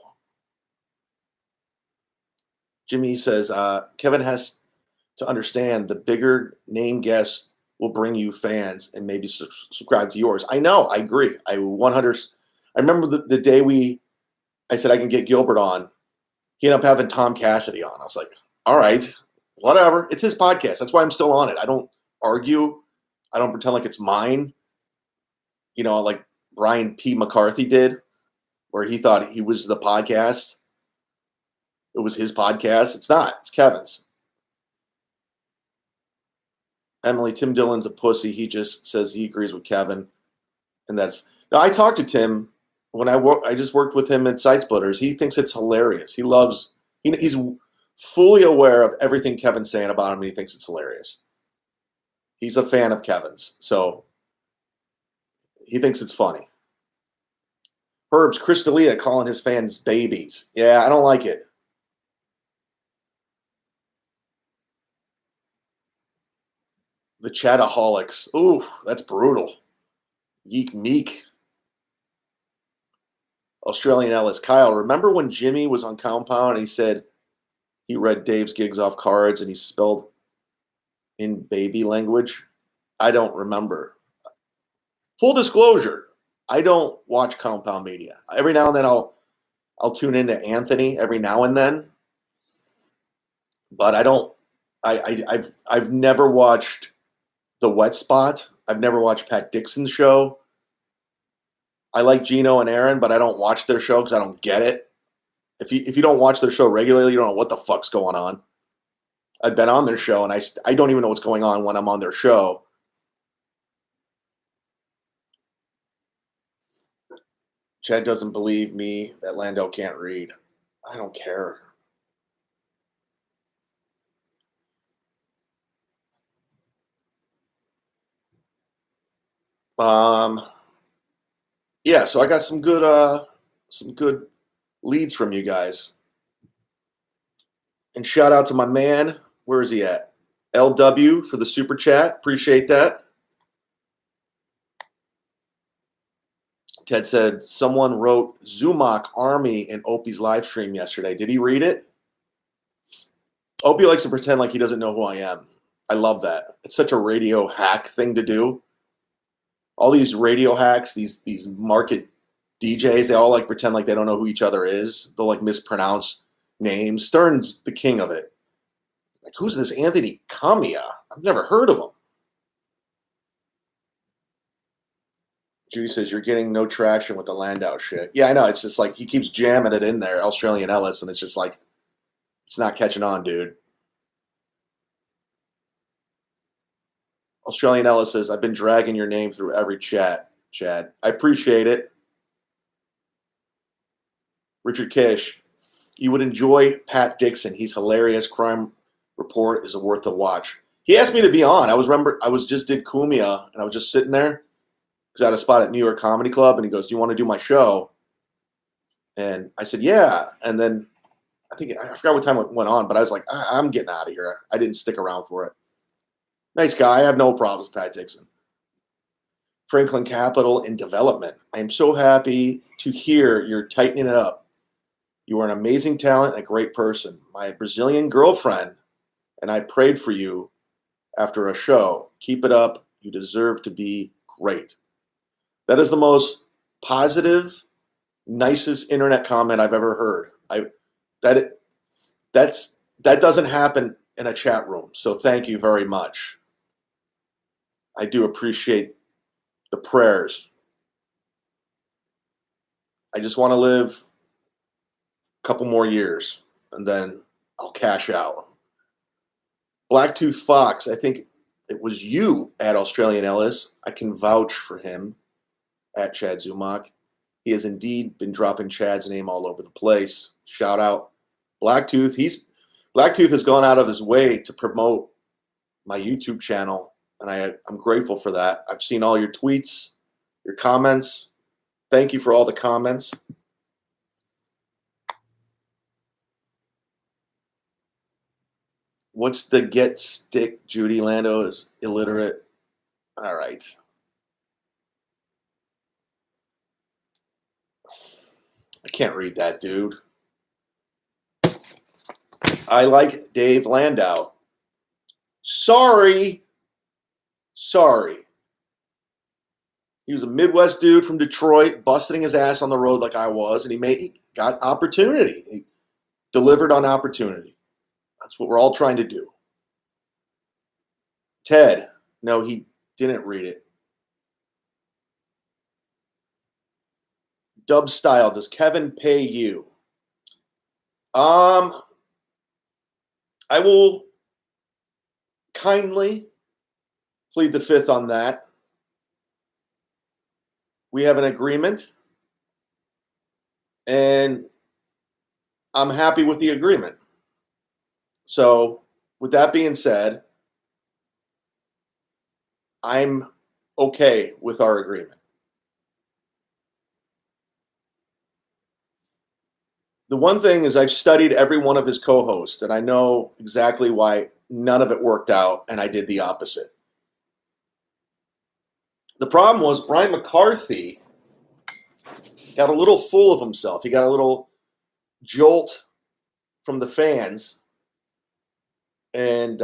Jimmy says, Kevin has to understand the bigger name guests will bring you fans and maybe subscribe to yours. I know. I agree. I remember the day I said I can get Gilbert on. He ended up having Tom Cassidy on. I was like, all right, whatever. It's his podcast. That's why I'm still on it. I don't argue. I don't pretend like it's mine. Like Brian P. McCarthy did, where he thought he was the podcast. It was his podcast. It's not. It's Kevin's. Emily, Tim Dillon's a pussy. He just says he agrees with Kevin. And that's... Now, I talked to Tim when I just worked with him at Side Splitters. He thinks it's hilarious. He's fully aware of everything Kevin's saying about him, and he thinks it's hilarious. He's a fan of Kevin's, so he thinks it's funny. Herbs, Crystalia calling his fans babies. Yeah, I don't like it. The Chataholics. Ooh, that's brutal. Yeek Meek. Australian Ellis. Kyle, remember when Jimmy was on Compound and he said he read Dave's gigs off cards and he spelled in baby language? I don't remember. Full disclosure, I don't watch Compound Media. Every now and then I'll tune into Anthony every now and then, but I don't. I've never watched The Wet Spot. I've never watched Pat Dixon's show. I like Gino and Aaron, but I don't watch their show because I don't get it. If you don't watch their show regularly, you don't know what the fuck's going on. I've been on their show, and I don't even know what's going on when I'm on their show. Chad doesn't believe me that Lando can't read. I don't care. Um, yeah, so I got some good leads from you guys. And shout out to my man. Where is he at? LW for the super chat. Appreciate that. Ted said someone wrote Zumach Army in Opie's live stream yesterday. Did he read it? Opie likes to pretend like he doesn't know who I am. I love that. It's such a radio hack thing to do. All these radio hacks, these market DJs, they all like pretend like they don't know who each other is. They'll like mispronounce names. Stern's the king of it. Like, who's this Anthony Kamiya? I've never heard of him. Judy says, you're getting no traction with the Landau shit. Yeah, I know. It's just like he keeps jamming it in there, Australian Ellis, and it's just like, it's not catching on, dude. Australian Ellis says, I've been dragging your name through every chat, Chad. I appreciate it. Richard Kish, you would enjoy Pat Dixon. He's hilarious. Crime Report is worth a watch. He asked me to be on. I was just did Kumia, and I was just sitting there because I had a spot at New York Comedy Club, and he goes, do you want to do my show? And I said, yeah. And then I forgot what time it went on, but I was like, I'm getting out of here. I didn't stick around for it. Nice guy. I have no problems, Pat Dixon. Franklin Capital in Development. I am so happy to hear you're tightening it up. You are an amazing talent and a great person. My Brazilian girlfriend and I prayed for you after a show. Keep it up. You deserve to be great. That is the most positive, nicest internet comment I've ever heard. That doesn't happen in a chat room. So thank you very much. I do appreciate the prayers. I just want to live a couple more years and then I'll cash out. Blacktooth Fox, I think it was you at Australian Ellis. I can vouch for him at Chad Zumach. He has indeed been dropping Chad's name all over the place. Shout out Blacktooth. Blacktooth has gone out of his way to promote my YouTube channel, and I'm grateful for that. I've seen all your tweets, your comments. Thank you for all the comments. What's the get stick? Judy Lando is illiterate. All right. I can't read that, dude. I like Dave Landau. Sorry. He was a Midwest dude from Detroit, busting his ass on the road like I was, and he got opportunity. He delivered on opportunity. That's what we're all trying to do. Ted, no, he didn't read it. Dub Style, does Kevin pay you? I will kindly plead the fifth on that. We have an agreement, and I'm happy with the agreement. So, with that being said, I'm okay with our agreement. The one thing is, I've studied every one of his co hosts, and I know exactly why none of it worked out, and I did the opposite. The problem was Brian McCarthy got a little full of himself. He got a little jolt from the fans, and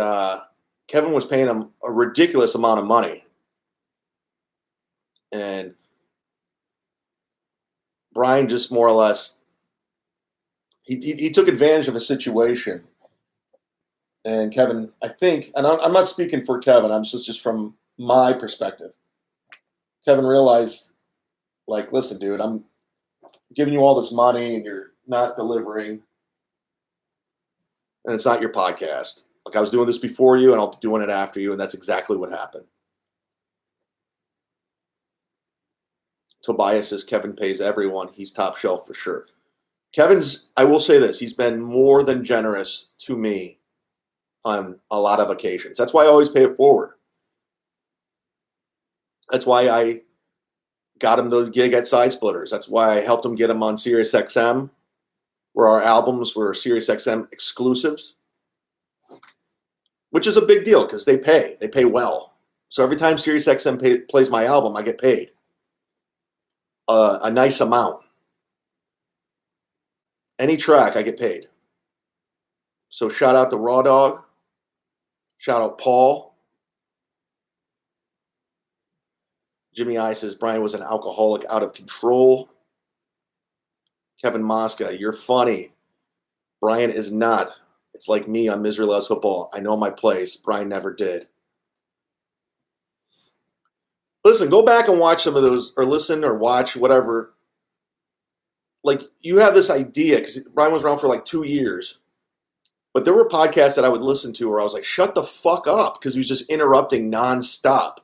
Kevin was paying him a ridiculous amount of money. And Brian just more or less, he took advantage of a situation. And Kevin, I think, and I'm not speaking for Kevin, I'm just from my perspective. Kevin realized, like, listen, dude, I'm giving you all this money and you're not delivering. And it's not your podcast. Like, I was doing this before you and I'll be doing it after you. And that's exactly what happened. Tobias says Kevin pays everyone. He's top shelf for sure. Kevin's, I will say this, he's been more than generous to me on a lot of occasions. That's why I always pay it forward. That's why I got him the gig at Side Splitters. That's why I helped him get him on Sirius XM, where our albums were Sirius XM exclusives, which is a big deal because they pay. They pay well. So every time Sirius XM plays my album, I get paid a nice amount. Any track, I get paid. So shout out to Raw Dog. Shout out Paul. Jimmy I says Brian was an alcoholic out of control. Kevin Mosca, you're funny. Brian is not. It's like me on Misery Loves Football. I know my place. Brian never did. Listen, go back and watch some of those, or listen or watch, whatever. Like, you have this idea, because Brian was around for like 2 years. But there were podcasts that I would listen to where I was like, shut the fuck up, because he was just interrupting nonstop.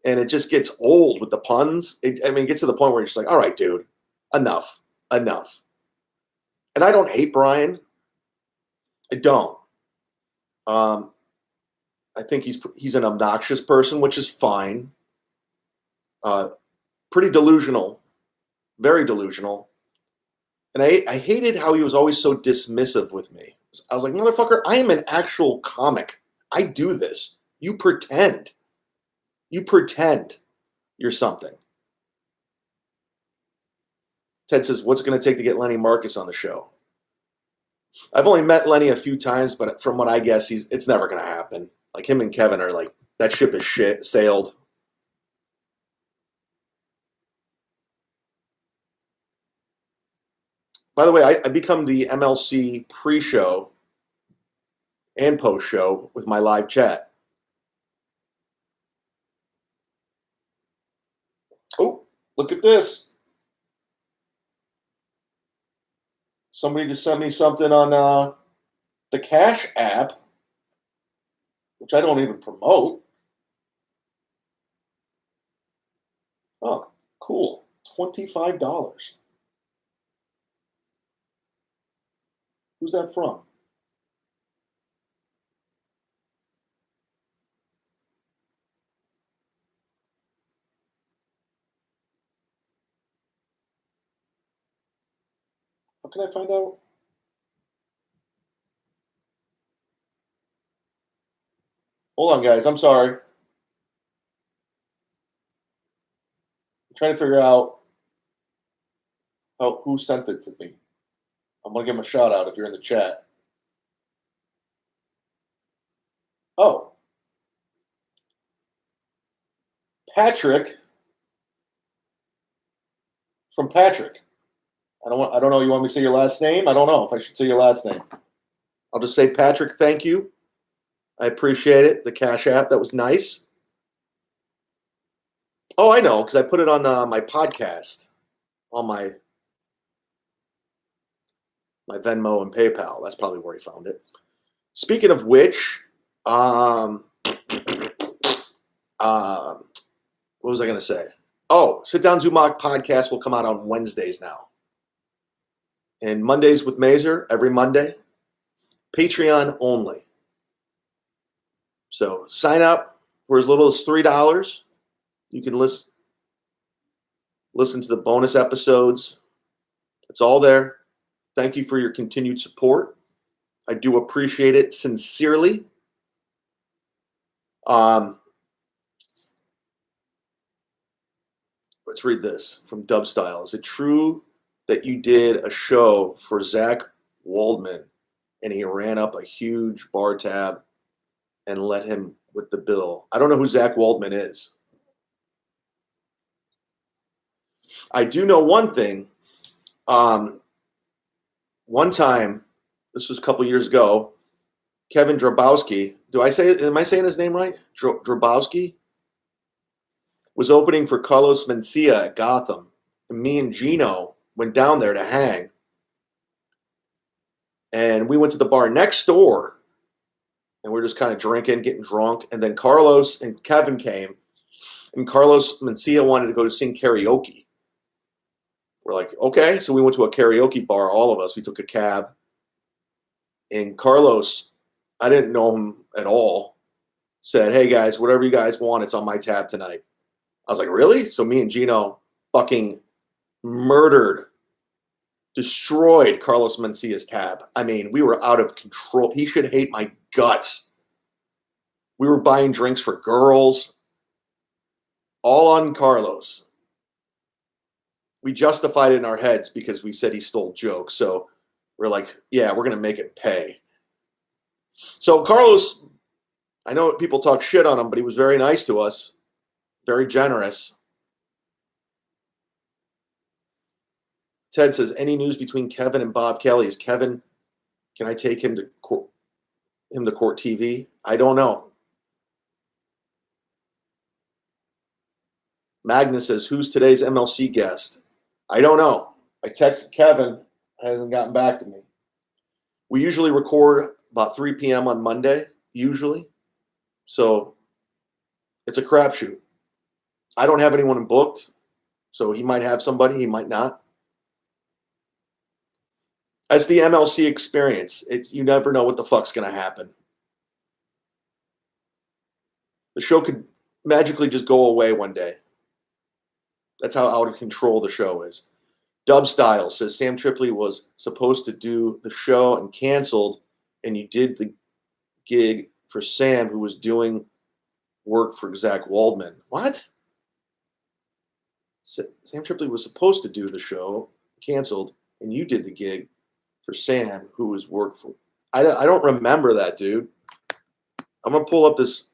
And it just gets old with the puns. It gets to the point where you're just like, all right, dude, enough. And I don't hate Brian. I don't. I think he's an obnoxious person, which is fine. Pretty delusional. Very delusional. And I hated how he was always so dismissive with me. I was like, motherfucker, I am an actual comic. I do this. You pretend. You pretend you're something. Ted says, what's it going to take to get Lenny Marcus on the show? I've only met Lenny a few times, but from what I guess, it's never going to happen. Like, him and Kevin are like, that ship is sailed. By the way, I become the MLC pre-show and post-show with my live chat. Oh, look at this. Somebody just sent me something on the Cash app, which I don't even promote. Oh, cool. $25. Who's that from? How can I find out? Hold on, guys. I'm sorry. I'm trying to figure out who sent it to me. I'm going to give him a shout out if you're in the chat. Oh. Patrick. From Patrick. I don't know. You want me to say your last name? I don't know if I should say your last name. I'll just say, Patrick, thank you. I appreciate it. The Cash app, that was nice. Oh, I know, because I put it on my podcast, on my Venmo and PayPal. That's probably where he found it. Speaking of which, what was I going to say? Oh, Sit Down Zumach podcast will come out on Wednesdays now. And Mondays with Mazer, every Monday. Patreon only. So sign up for as little as $3. You can listen to the bonus episodes. It's all there. Thank you for your continued support. I do appreciate it sincerely. Let's read this from Dubstyle. Is it true that you did a show for Zach Waldman and he ran up a huge bar tab and let him with the bill? I don't know who Zach Waldman is. I do know one thing. One time, this was a couple years ago, Kevin Drabowski, am I saying his name right? Drabowski was opening for Carlos Mencia at Gotham. And me and Gino went down there to hang. And we went to the bar next door. And we're just kind of drinking, getting drunk. And then Carlos and Kevin came. And Carlos Mencia wanted to go to sing karaoke. We're like, okay. So we went to a karaoke bar, all of us. We took a cab. And Carlos, I didn't know him at all, said, hey guys, whatever you guys want, it's on my tab tonight. I was like, really? So me and Gino fucking destroyed Carlos Mencia's tab. I mean, we were out of control. He should hate my guts. We were buying drinks for girls, all on Carlos. We justified it in our heads because we said he stole jokes. So we're like, yeah, we're going to make it pay. So Carlos, I know people talk shit on him, but he was very nice to us, very generous. Ted says, any news between Kevin and Bob Kelly? Is Kevin, can I take him to court TV? I don't know. Magnus says, who's today's MLC guest? I don't know. I texted Kevin, hasn't gotten back to me. We usually record about 3 p.m. on Monday, usually. So it's a crapshoot. I don't have anyone booked, so he might have somebody, he might not. That's the MLC experience. You never know what the fuck's going to happen. The show could magically just go away one day. That's how out of control the show is. Dubstyle says Sam Tripoli was supposed to do the show and canceled, and you did the gig for Sam, who was doing work for Zach Waldman. What? Sam Tripoli was supposed to do the show, canceled, and you did the gig for Sam, who was work for. I don't remember that, dude. I'm gonna pull up this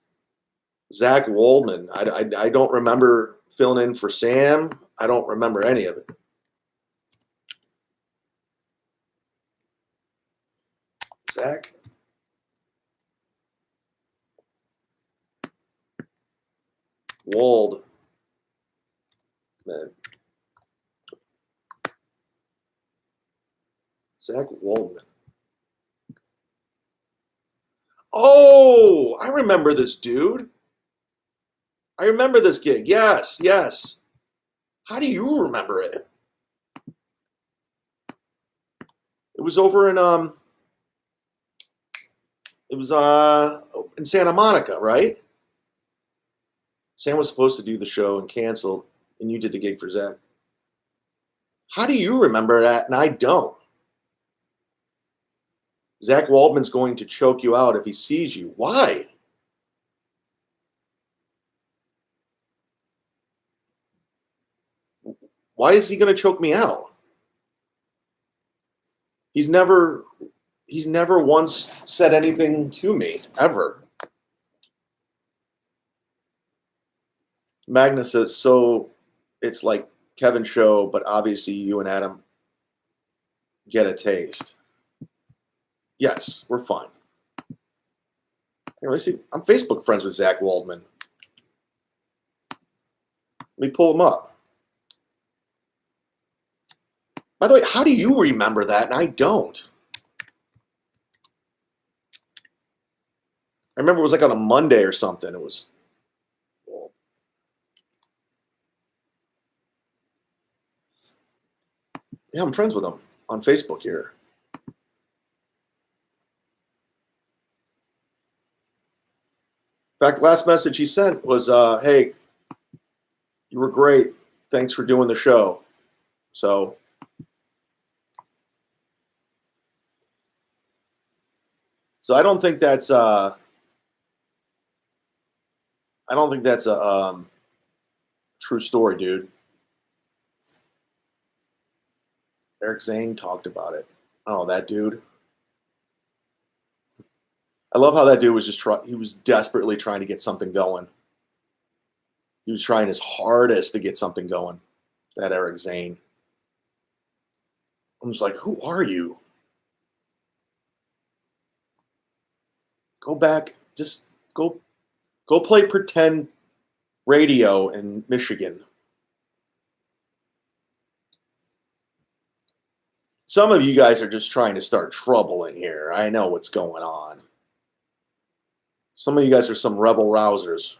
Zach Waldman. I don't remember filling in for Sam. I don't remember any of it. Zach Waldman. Zach Waldman. Oh, I remember this dude. I remember this gig. Yes, yes. How do you remember it? It was over in in Santa Monica, right? Sam was supposed to do the show and canceled, and you did the gig for Zach. How do you remember that and I don't? Zach Waldman's going to choke you out if he sees you. Why? Why is he going to choke me out? He's never once said anything to me, ever. Magnus says, so it's like Kevin's show, but obviously you and Adam get a taste. Yes, we're fine. Anyway, see, I'm Facebook friends with Zach Waldman. Let me pull him up. By the way, how do you remember that and I don't? I remember it was like on a Monday or something. It was. Yeah, I'm friends with him on Facebook here. In fact, last message he sent was, "Hey, you were great. Thanks for doing the show." So I don't think that's a true story, dude. Eric Zane talked about it. Oh, that dude. I love how that dude was he was desperately trying to get something going. He was trying his hardest to get something going. That Eric Zane. I'm just like, who are you? Go back. Just go play pretend radio in Michigan. Some of you guys are just trying to start trouble in here. I know what's going on. Some of you guys are some rebel rousers.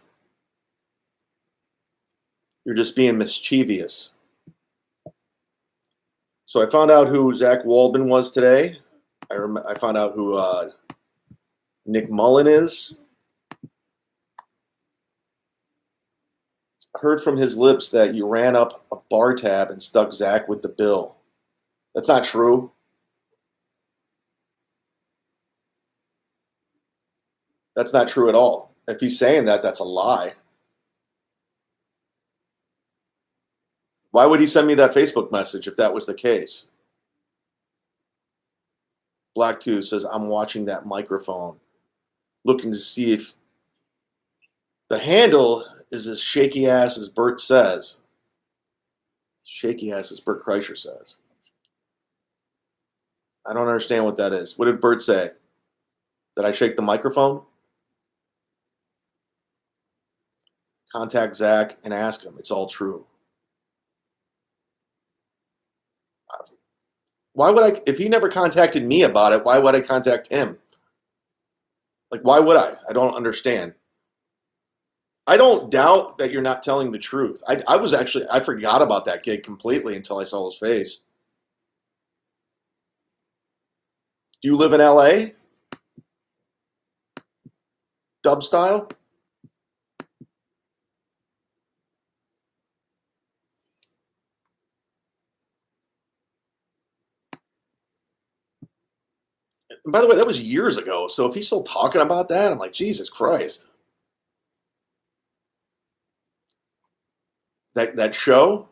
You're just being mischievous. So I found out who Zach Waldman was today. I found out who Nick Mullen is. I heard from his lips that you ran up a bar tab and stuck Zach with the bill. That's not true. That's not true at all. If he's saying that, that's a lie. Why would he send me that Facebook message if that was the case? Black 2 says, I'm watching that microphone, looking to see if the handle is as shaky ass as Bert says. Shaky ass as Bert Kreischer says. I don't understand what that is. What did Bert say? Did I shake the microphone? Contact Zach and ask him. It's all true. Why would I, if he never contacted me about it, why would I contact him? Like, why would I? I don't understand. I don't doubt that you're not telling the truth. I forgot about that gig completely until I saw his face. Do you live in LA? Dub style? And by the way, that was years ago. So if he's still talking about that, I'm like, Jesus Christ. That show?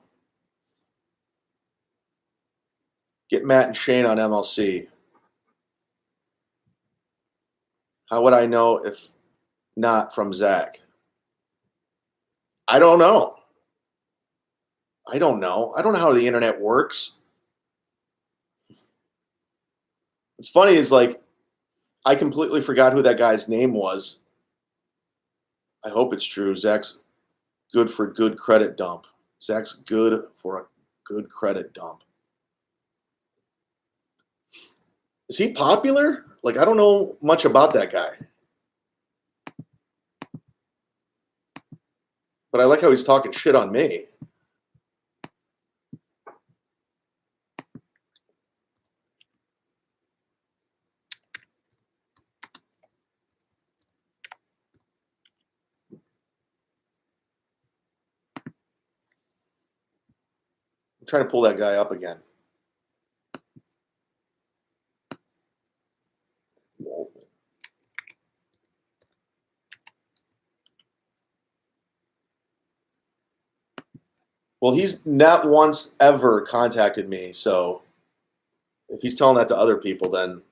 Get Matt and Shane on MLC. How would I know if not from Zach? I don't know. I don't know. I don't know how the internet works. What's funny is like I completely forgot who that guy's name was. I hope it's true. Zach's good for good credit dump. Zach's good for a good credit dump. Is he popular? Like, I don't know much about that guy. But I like how he's talking shit on me. I'm trying to pull that guy up again. Well, he's not once ever contacted me, so if he's telling that to other people, then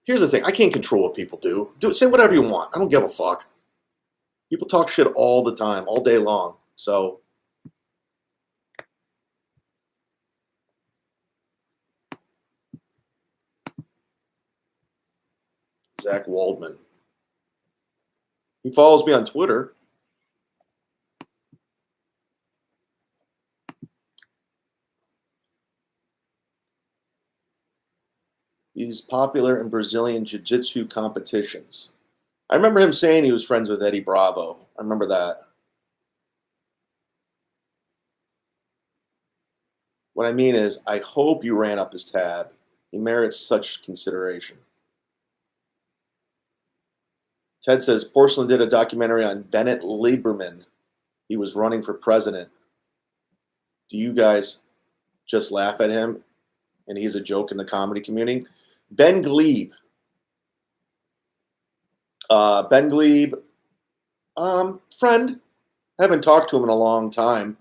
here's the thing. I can't control what people do. Say whatever you want. I don't give a fuck. People talk shit all the time, all day long. So Zach Waldman. He follows me on Twitter. He's popular in Brazilian jiu-jitsu competitions. I remember him saying he was friends with Eddie Bravo. I remember that. What I mean is, I hope you ran up his tab. He merits such consideration. Ted says Porcelain did a documentary on Bennett Lieberman. He was running for president. Do you guys just laugh at him and he's a joke in the comedy community? Ben Glebe. Ben Glebe, friend. I haven't talked to him in a long time.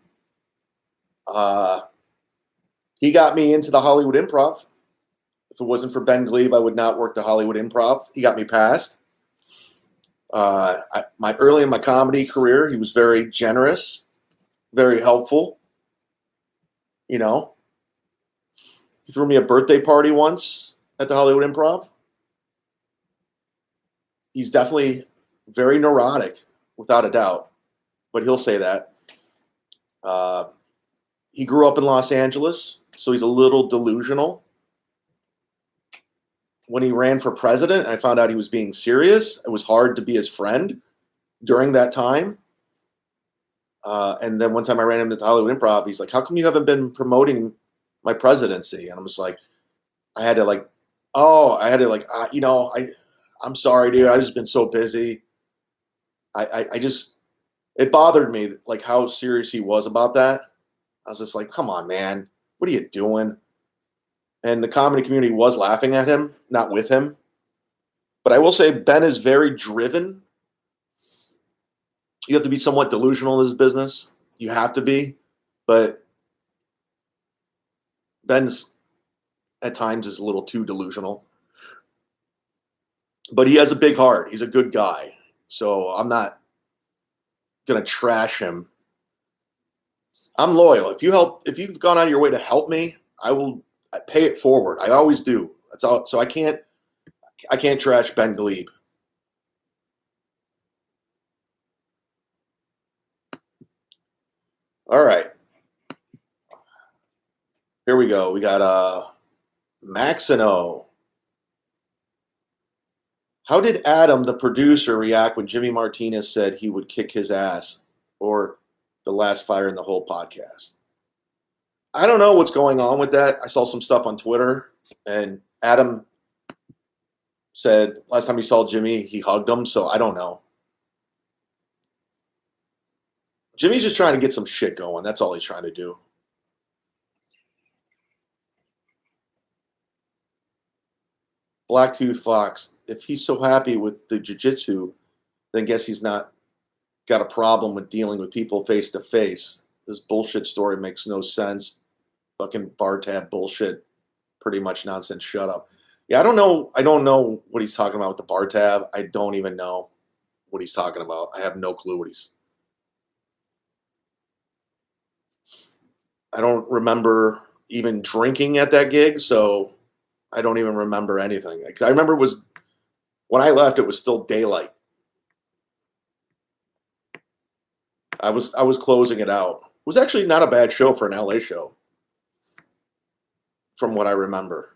He got me into the Hollywood Improv. If it wasn't for Ben Glebe, I would not work the Hollywood Improv. He got me past. Early in my comedy career, he was very generous, very helpful. You know, he threw me a birthday party once at the Hollywood Improv. He's definitely very neurotic, without a doubt, but he'll say that. He grew up in Los Angeles, so he's a little delusional. When he ran for president, I found out he was being serious. It was hard to be his friend during that time. And then one time I ran him at the Hollywood Improv. He's like, how come you haven't been promoting my presidency? And I'm just like, I'm sorry, dude. I've just been so busy. It bothered me, like how serious he was about that. I was just like, come on, man. What are you doing? And the comedy community was laughing at him, not with him. But I will say Ben is very driven. You have to be somewhat delusional in this business. You have to be. But Ben's at times is a little too delusional. But he has a big heart. He's a good guy. So I'm not going to trash him. I'm loyal. If you've gone out of your way to help me, I pay it forward. I always do. That's all. So I can't trash Ben Glebe. All right. Here we go. We got Maxino. How did Adam, the producer, react when Jimmy Martinez said he would kick his ass, or the last fire in the whole podcast? I don't know what's going on with that. I saw some stuff on Twitter, and Adam said last time he saw Jimmy, he hugged him, so I don't know. Jimmy's just trying to get some shit going. That's all he's trying to do. Blacktooth Fox, if he's so happy with the jiu-jitsu, then guess he's not got a problem with dealing with people face to face. This bullshit story makes no sense. Fucking bar tab bullshit. Pretty much nonsense. Shut up. Yeah, I don't know what he's talking about with the bar tab. I don't even know what he's talking about. I have no clue what he's. I don't remember even drinking at that gig, so I don't even remember anything. I remember when I left, it was still daylight. I was closing it out. It was actually not a bad show for an LA show, from what I remember.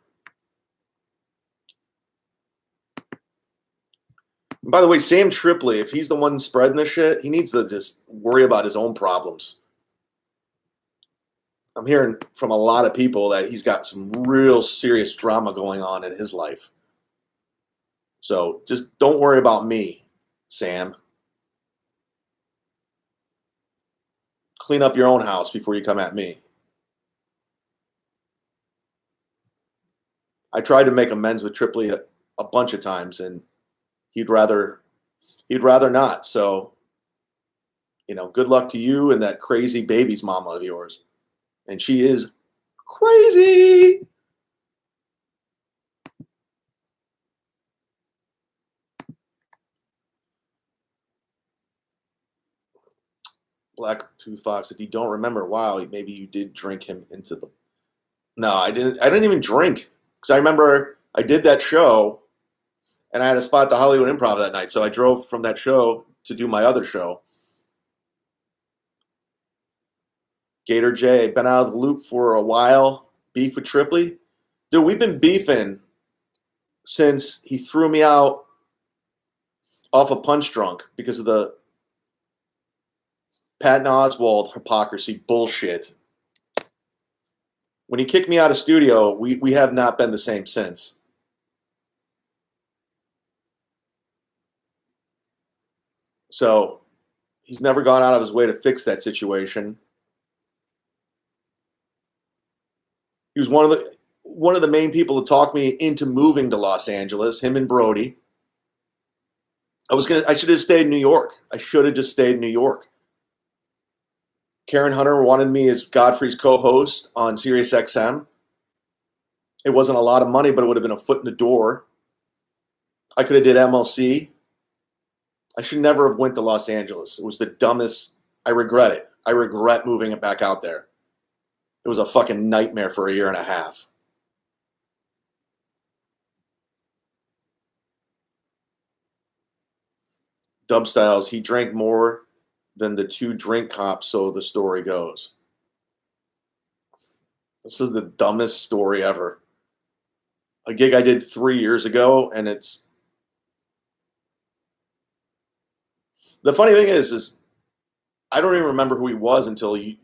And by the way, Sam Tripoli, if he's the one spreading this shit, he needs to just worry about his own problems. I'm hearing from a lot of people that he's got some real serious drama going on in his life. So just don't worry about me, Sam. Clean up your own house before you come at me. I tried to make amends with Tripoli a bunch of times, and he'd rather not. So, good luck to you and that crazy baby's mama of yours. And she is crazy. Blacktooth Fox, if you don't remember, wow, maybe you did drink him into the. No, I didn't. I didn't even drink because I remember I did that show, and I had a spot at the Hollywood Improv that night. So I drove from that show to do my other show. Gator J, been out of the loop for a while. Beef with Tripoli, dude. We've been beefing since he threw me out off of Punch Drunk because of the Patton Oswalt hypocrisy bullshit. When he kicked me out of studio, we have not been the same since. So he's never gone out of his way to fix that situation. He was one of the main people to talk me into moving to Los Angeles, him and Brody. I should have stayed in New York. I should have just stayed in New York. Karen Hunter wanted me as Godfrey's co-host on SiriusXM. It wasn't a lot of money, but it would have been a foot in the door. I could have did MLC. I should never have went to Los Angeles. It was the dumbest. I regret it. I regret moving it back out there. It was a fucking nightmare for a year and a half. Dub Styles, he drank more than the 2 drink cops, so the story goes. This is the dumbest story ever. A gig I did 3 years ago, and it's... The funny thing is I don't even remember who he was until you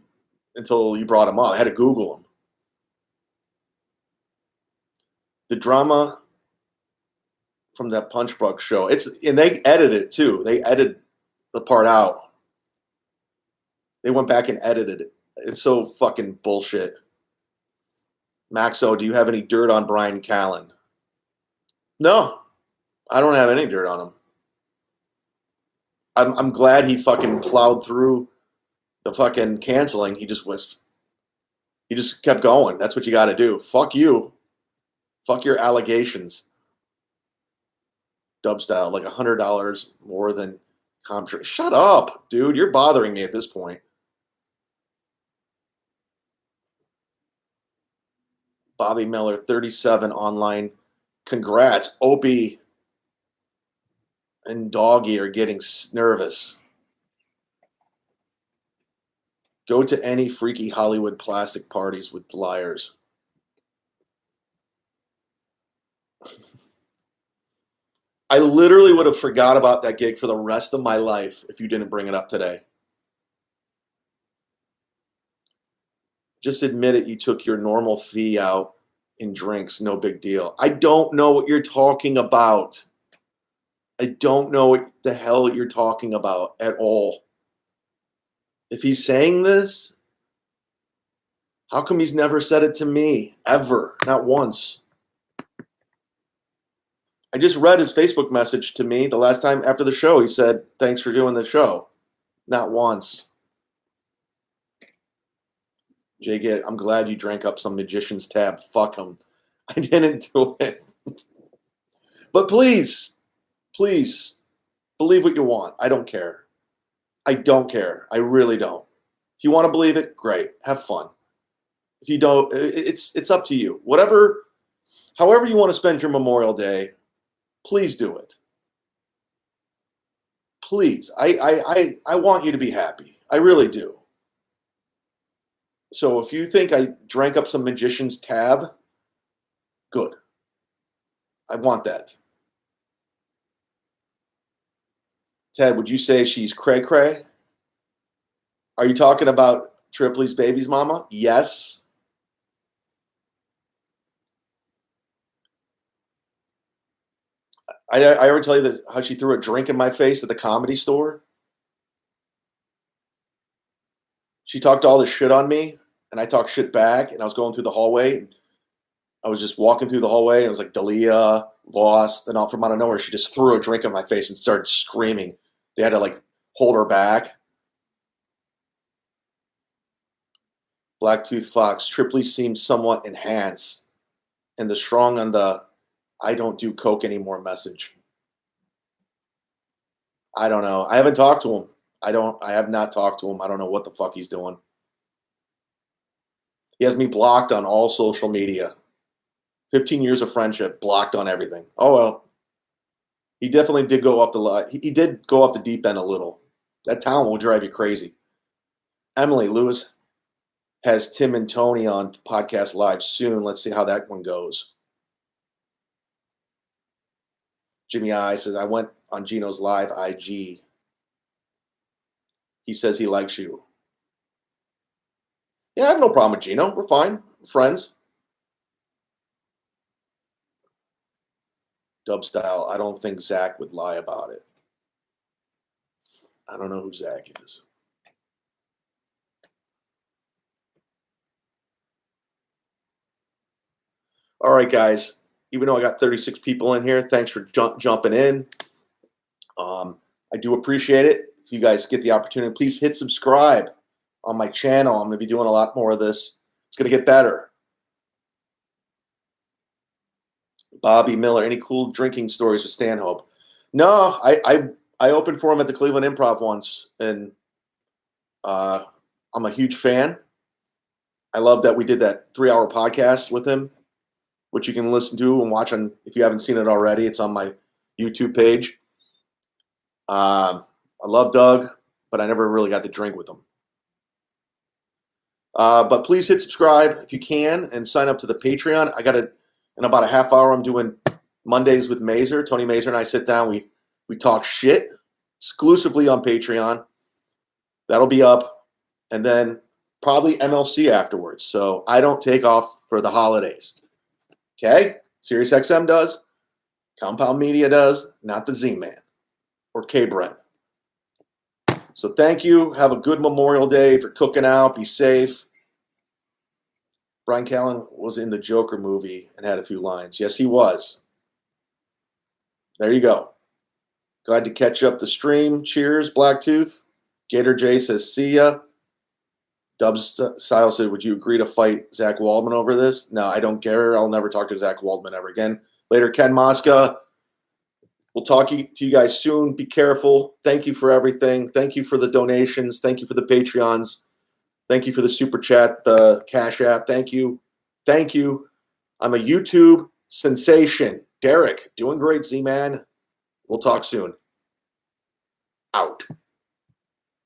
brought him up. I had to Google him. The drama from that Punchbook show. And they edited it too. They edited the part out. They went back and edited it. It's so fucking bullshit. Maxo, do you have any dirt on Brian Callen? No, I don't have any dirt on him. I'm glad he fucking plowed through the fucking canceling. He just kept going. That's what you got to do. Fuck you. Fuck your allegations. Dub Style, like $100 more than Comtrade. Shut up, dude. You're bothering me at this point. Bobby Miller, 37 online. Congrats. Opie and Doggy are getting nervous. Go to any freaky Hollywood plastic parties with liars. I literally would have forgot about that gig for the rest of my life if you didn't bring it up today. Just admit it, you took your normal fee out in drinks, no big deal. I don't know what you're talking about. I don't know what the hell you're talking about at all. If he's saying this, how come he's never said it to me? Ever. Not once. I just read his Facebook message to me the last time after the show. He said, thanks for doing the show. Not once. Jay, I'm glad you drank up some magician's tab. Fuck him. I didn't do it. But please, believe what you want. I don't care. I don't care. I really don't. If you want to believe it, great. Have fun. If you don't, it's up to you. However you want to spend your Memorial Day, please do it. Please. I want you to be happy. I really do. So if you think I drank up some magician's tab, good. I want that. Ted, would you say she's cray-cray? Are you talking about Tripley's baby's mama? Yes. I ever tell you how she threw a drink in my face at the Comedy Store? She talked all this shit on me, and I talked shit back, and I was going through the hallway. And I was just walking through the hallway, and it was like Dalia, Voss, and all from out of nowhere, she just threw a drink in my face and started screaming. They had to like hold her back. Blacktooth Fox, Tripley seems somewhat enhanced, and the strong on the I don't do coke anymore message. I don't know. I haven't talked to him. I have not talked to him. I don't know what the fuck he's doing. He has me blocked on all social media. 15 years of friendship, blocked on everything. Oh well. He definitely did go off the line. He did go off the deep end a little. That town will drive you crazy. Emily Lewis has Tim and Tony on podcast live soon. Let's see how that one goes. Jimmy I says, I went on Gino's live IG. He says he likes you. Yeah, I have no problem with Gino. We're fine. We're friends. Dub Style, I don't think Zach would lie about it. I don't know who Zach is. All right, guys. Even though I got 36 people in here, thanks for jumping in. I do appreciate it. If you guys get the opportunity, please hit subscribe on my channel. I'm going to be doing a lot more of this. It's going to get better. Bobby Miller, any cool drinking stories with Stanhope? No, I opened for him at the Cleveland Improv once, and I'm a huge fan. I love that we did that 3-hour podcast with him, which you can listen to and watch on, if you haven't seen it already. It's on my YouTube page. I love Doug, but I never really got to drink with him. But please hit subscribe if you can and sign up to the Patreon. I got in about a half hour, I'm doing Mondays with Mazer. Tony Mazer and I sit down. We talk shit exclusively on Patreon. That'll be up. And then probably MLC afterwards. So I don't take off for the holidays. Okay? SiriusXM does. Compound Media does. Not the Z-Man or K-Brent. So thank you. Have a good Memorial Day. If you're cooking out, be safe. Brian Callen was in the Joker movie and had a few lines. Yes, he was. There you go. Glad to catch up the stream. Cheers, Blacktooth. Gator J says, see ya. Dubs Style said, would you agree to fight Zach Waldman over this? No, I don't care. I'll never talk to Zach Waldman ever again. Later, Ken Mosca. We'll talk to you guys soon. Be careful. Thank you for everything. Thank you for the donations. Thank you for the Patreons. Thank you for the Super Chat, the Cash App. Thank you. Thank you. I'm a YouTube sensation. Derek, doing great, Z-Man. We'll talk soon. Out.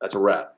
That's a wrap.